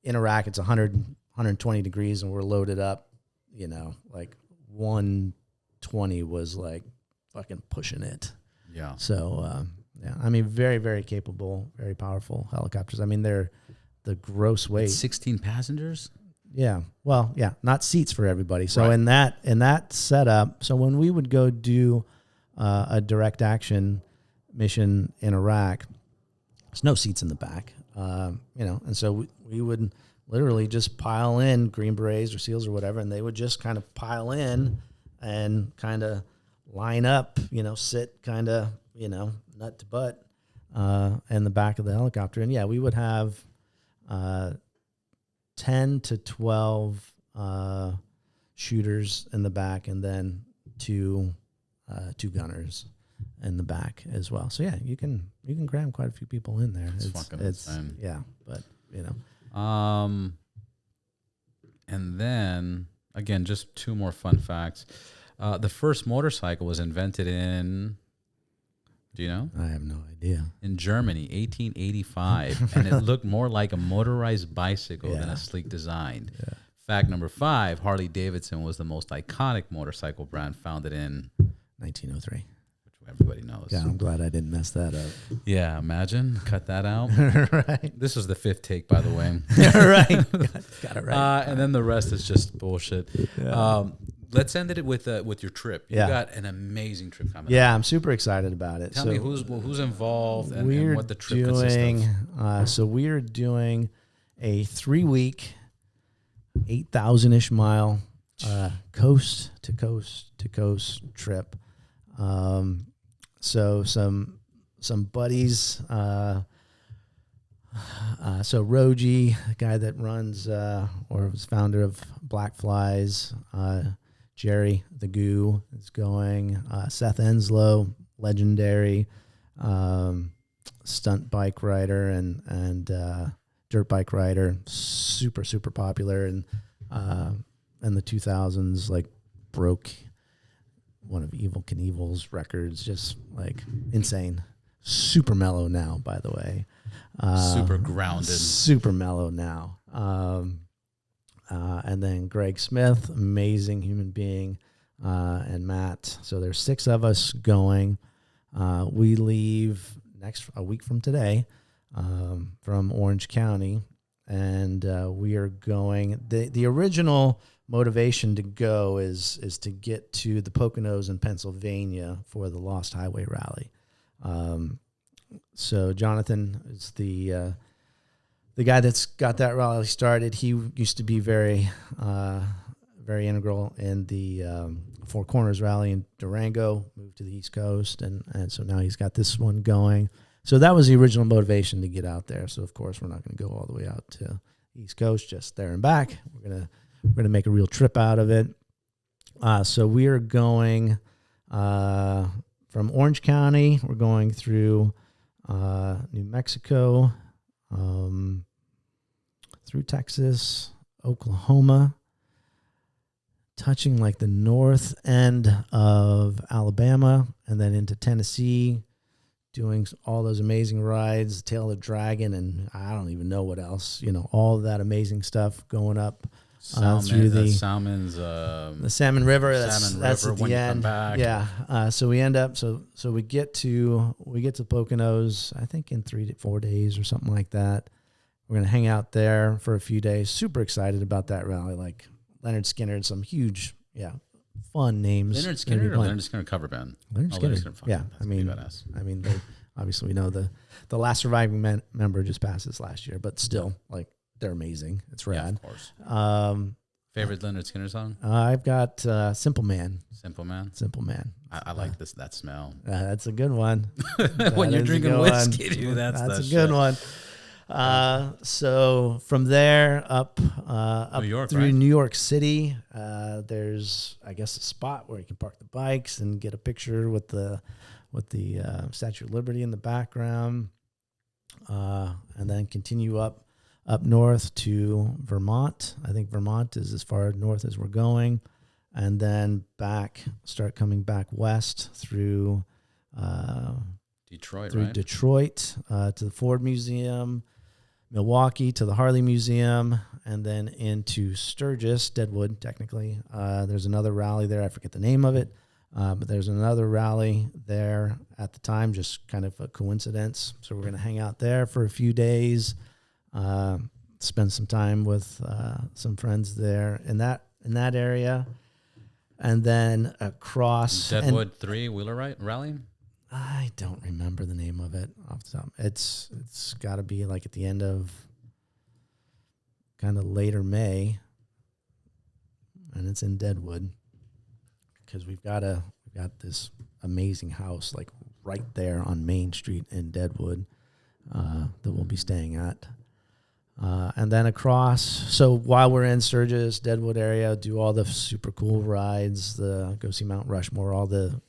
Speaker 2: in Iraq, it's 120 degrees and we're loaded up, you know, like 120 was like fucking pushing it.
Speaker 1: Yeah.
Speaker 2: So, yeah, I mean, very, very capable, very powerful helicopters. I mean, they're the gross weight.
Speaker 1: 16 passengers?
Speaker 2: Yeah. Well, yeah, not seats for everybody. So
Speaker 1: right.
Speaker 2: in that setup, so when we would go do a direct action mission in Iraq, there's no seats in the back, you know, and so we would literally just pile in Green Berets or SEALs or whatever, and they would just kind of pile in and kind of line up, you know, sit kind of, you know, nut to butt in the back of the helicopter. And yeah, we would have 10 to 12 shooters in the back, and then two gunners. in the back as well. So yeah, you can cram quite a few people in there.
Speaker 1: It's fucking insane.
Speaker 2: Yeah, but
Speaker 1: And then again, just two more fun facts. The first motorcycle was invented in, do you know?
Speaker 2: I have no idea.
Speaker 1: In Germany, 1885, and it looked more like a motorized bicycle than a sleek design.
Speaker 2: Yeah.
Speaker 1: Fact number 5, Harley Davidson was the most iconic motorcycle brand, founded in
Speaker 2: 1903.
Speaker 1: which everybody knows.
Speaker 2: Yeah, I'm glad I didn't mess that up.
Speaker 1: Yeah, imagine. Cut that out.
Speaker 2: Right.
Speaker 1: This was the 5th take, by the way.
Speaker 2: Right. Got it right.
Speaker 1: And then the rest is just bullshit.
Speaker 2: Yeah.
Speaker 1: Let's end it with your trip. You got an amazing trip coming.
Speaker 2: Yeah, I'm super excited about it.
Speaker 1: Tell me who's involved and what the trip consists of.
Speaker 2: So we are doing a 3-week, 8,000-ish mile coast to coast trip. So some buddies. So Roji, the guy that runs or was founder of Black Flies, Jerry the Goo is going. Seth Enslow, legendary stunt bike rider and dirt bike rider, super popular, and in the 2000s, like broke one of Evel Knievel's records, just like insane. Super mellow now, by the way.
Speaker 1: Super grounded.
Speaker 2: Super mellow now. And then Greg Smith, amazing human being, and Matt. So there's 6 of us going. We leave a week from today from Orange County, and we are going. The original motivation to go is to get to the Poconos in Pennsylvania for the Lost Highway Rally. So Jonathan is the guy that's got that rally started. He used to be very integral in the Four Corners Rally in Durango, moved to the East Coast, and so now he's got this one going. So that was the original motivation to get out there. So of course we're not going to go all the way out to the East Coast, just there and back. We're gonna make a real trip out of it. So we are going from Orange County. We're going through New Mexico, through Texas, Oklahoma, touching like the north end of Alabama, and then into Tennessee, doing all those amazing rides, Tail of the Dragon, and I don't even know what else, all of that amazing stuff going up through the
Speaker 1: Salmon's,
Speaker 2: the Salmon River. That's at the end. Yeah. So we end up, so we get to Poconos, I think in 3 to 4 days or something like that. We're going to hang out there for a few days. Super excited about that rally. Like Leonard Skinner and some huge, fun names.
Speaker 1: Leonard Skinner or Leonard Skinner cover band?
Speaker 2: Leonard Skinner. Yeah. I mean, obviously we know the last surviving member just passed this last year, but still, like, they're amazing. It's rad.
Speaker 1: Yeah, of course. Favorite Leonard Skinner song?
Speaker 2: I've got Simple Man.
Speaker 1: Simple Man?
Speaker 2: Simple Man.
Speaker 1: I like that smell.
Speaker 2: That's a good one.
Speaker 1: When you're drinking whiskey, dude, that's
Speaker 2: a good one. So from there up
Speaker 1: New York,
Speaker 2: through
Speaker 1: right?
Speaker 2: New York City, there's, I guess, a spot where you can park the bikes and get a picture with the Statue of Liberty in the background, and then continue up north to Vermont. I think Vermont is as far north as we're going, and then start coming back west through
Speaker 1: Detroit,
Speaker 2: right? Detroit to the Ford Museum, Milwaukee to the Harley Museum, and then into Sturgis, Deadwood, technically. There's another rally there. I forget the name of it, but there's another rally there at the time, just kind of a coincidence. So we're going to hang out there for a few days, spend some time with some friends there in that area, and then across
Speaker 1: Deadwood 3-wheeler rally.
Speaker 2: I don't remember the name of it off the top. It's got to be like at the end of kind of later May, and it's in Deadwood because we've got this amazing house like right there on Main Street in Deadwood that we'll be staying at. And then across, so while we're in Sturgis, Deadwood area, do all the super cool rides, go see Mount Rushmore, all the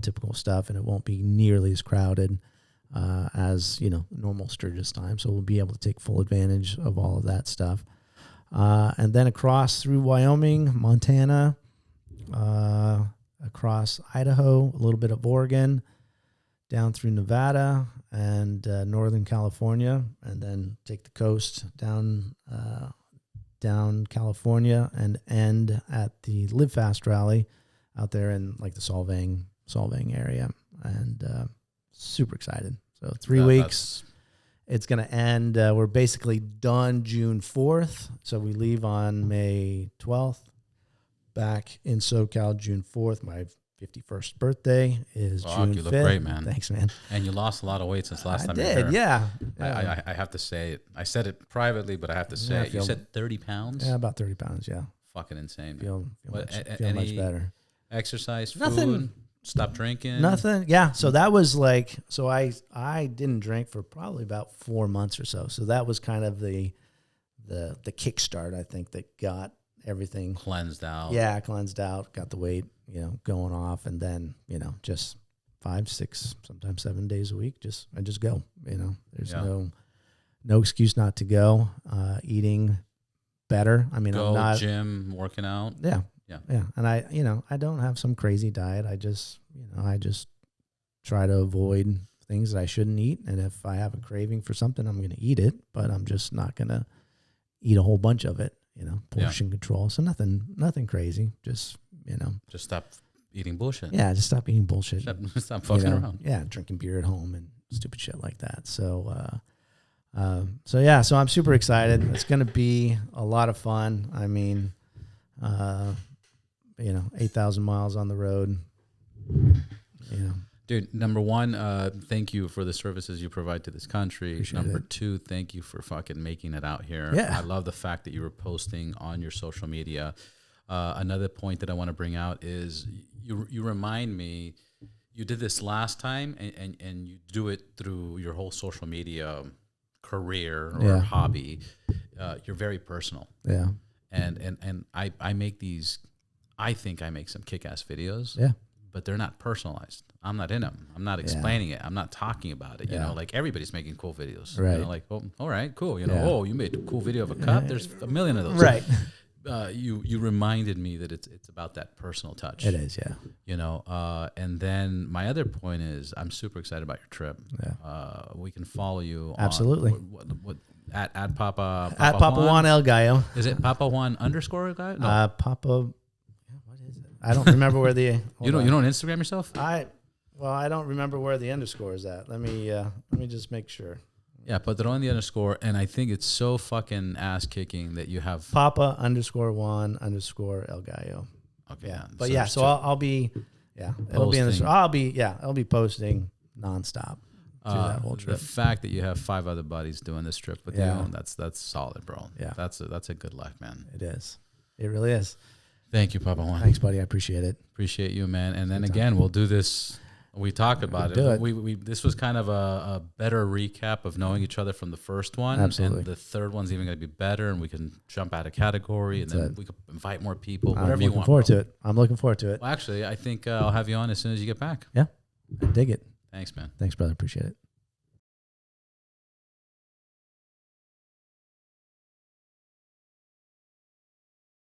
Speaker 2: typical stuff, and it won't be nearly as crowded as, normal Sturgis time. So we'll be able to take full advantage of all of that stuff. And then across through Wyoming, Montana, across Idaho, a little bit of Oregon, down through Nevada and Northern California, and then take the coast down California and end at the Live Fast rally out there in like the Solvang area, and super excited. So 3 weeks. It's going to end. We're basically done June 4th. So we leave on May 12th. Back in SoCal June 4th. My 51st birthday is June 5th. You look great, man. Thanks, man.
Speaker 1: And you lost a lot of weight since last time you were
Speaker 2: here.
Speaker 1: Yeah.
Speaker 2: I
Speaker 1: I have to say it. I said it privately, but I have to say it. You said 30 pounds?
Speaker 2: Yeah, about 30 pounds, yeah.
Speaker 1: Fucking insane.
Speaker 2: Feel much better.
Speaker 1: Exercise, food?
Speaker 2: Nothing.
Speaker 1: Stop drinking?
Speaker 2: Nothing. Yeah. So that was like, I didn't drink for probably about 4 months or so. So that was kind of the kickstart, I think, that got everything
Speaker 1: cleansed out.
Speaker 2: Yeah, cleansed out, got the weight, going off, and then, just 5, 6, sometimes 7 days a week, I just go, there's no excuse not to go. Eating better. I mean, I'm not
Speaker 1: gym, working out.
Speaker 2: Yeah. And I don't have some crazy diet. I just try to avoid things that I shouldn't eat. And if I have a craving for something, I'm going to eat it, but I'm just not going to eat a whole bunch of it. Portion control. So nothing crazy. Just stop
Speaker 1: eating bullshit.
Speaker 2: Yeah, just stop eating bullshit.
Speaker 1: Stop fucking around.
Speaker 2: Yeah, drinking beer at home and stupid shit like that. So so I'm super excited. It's going to be a lot of fun. I mean, 8,000 miles on the road.
Speaker 1: Dude, number one, thank you for the services you provide to this country.
Speaker 2: Appreciate
Speaker 1: number
Speaker 2: it.
Speaker 1: 2, thank you for fucking making it out here.
Speaker 2: Yeah.
Speaker 1: I love the fact that you were posting on your social media. Another point that I want to bring out is you remind me, you did this last time, and you do it through your whole social media career or hobby. You're very personal.
Speaker 2: Yeah.
Speaker 1: And I make these, I think I make some kick-ass videos.
Speaker 2: Yeah.
Speaker 1: But they're not personalized. I'm not in them. I'm not explaining it. I'm not talking about it. You know, like everybody's making cool videos.
Speaker 2: Right.
Speaker 1: Like, oh, all right, cool. Oh, you made a cool video of a cup. There's a million of those.
Speaker 2: Right.
Speaker 1: You reminded me that it's about that personal touch.
Speaker 2: It is, yeah.
Speaker 1: And then my other point is I'm super excited about your trip.
Speaker 2: Yeah.
Speaker 1: We can follow you.
Speaker 2: Absolutely.
Speaker 1: What at Papa
Speaker 2: Juan El Gallo.
Speaker 1: Is it Papa Juan _ guy? No.
Speaker 2: Papa. I don't remember where the
Speaker 1: you don't Instagram yourself?
Speaker 2: I don't remember where the underscore is at. Let me just make sure.
Speaker 1: Yeah, but they're on the underscore, and I think it's so fucking ass kicking that you have
Speaker 2: Papa _Juan _ El Gallo.
Speaker 1: Okay,
Speaker 2: yeah. But so I'll be it'll be in the I'll be posting nonstop through that whole trip.
Speaker 1: The fact that you have 5 other buddies doing this trip with you, that's solid, bro.
Speaker 2: Yeah,
Speaker 1: that's a good life, man.
Speaker 2: It is. It really is.
Speaker 1: Thank you, Papa Juan.
Speaker 2: Thanks, buddy. I appreciate it.
Speaker 1: Appreciate you, man. And then again, we'll do this. We talked about it. We this was kind of a better recap of knowing each other from the first one.
Speaker 2: Absolutely.
Speaker 1: And the third one's even going to be better, and we can jump out of category, and then we can invite more people. Whatever you want.
Speaker 2: I'm looking forward to it.
Speaker 1: Well, actually, I think I'll have you on as soon as you get back.
Speaker 2: Yeah, I dig it.
Speaker 1: Thanks, man.
Speaker 2: Thanks, brother. Appreciate it.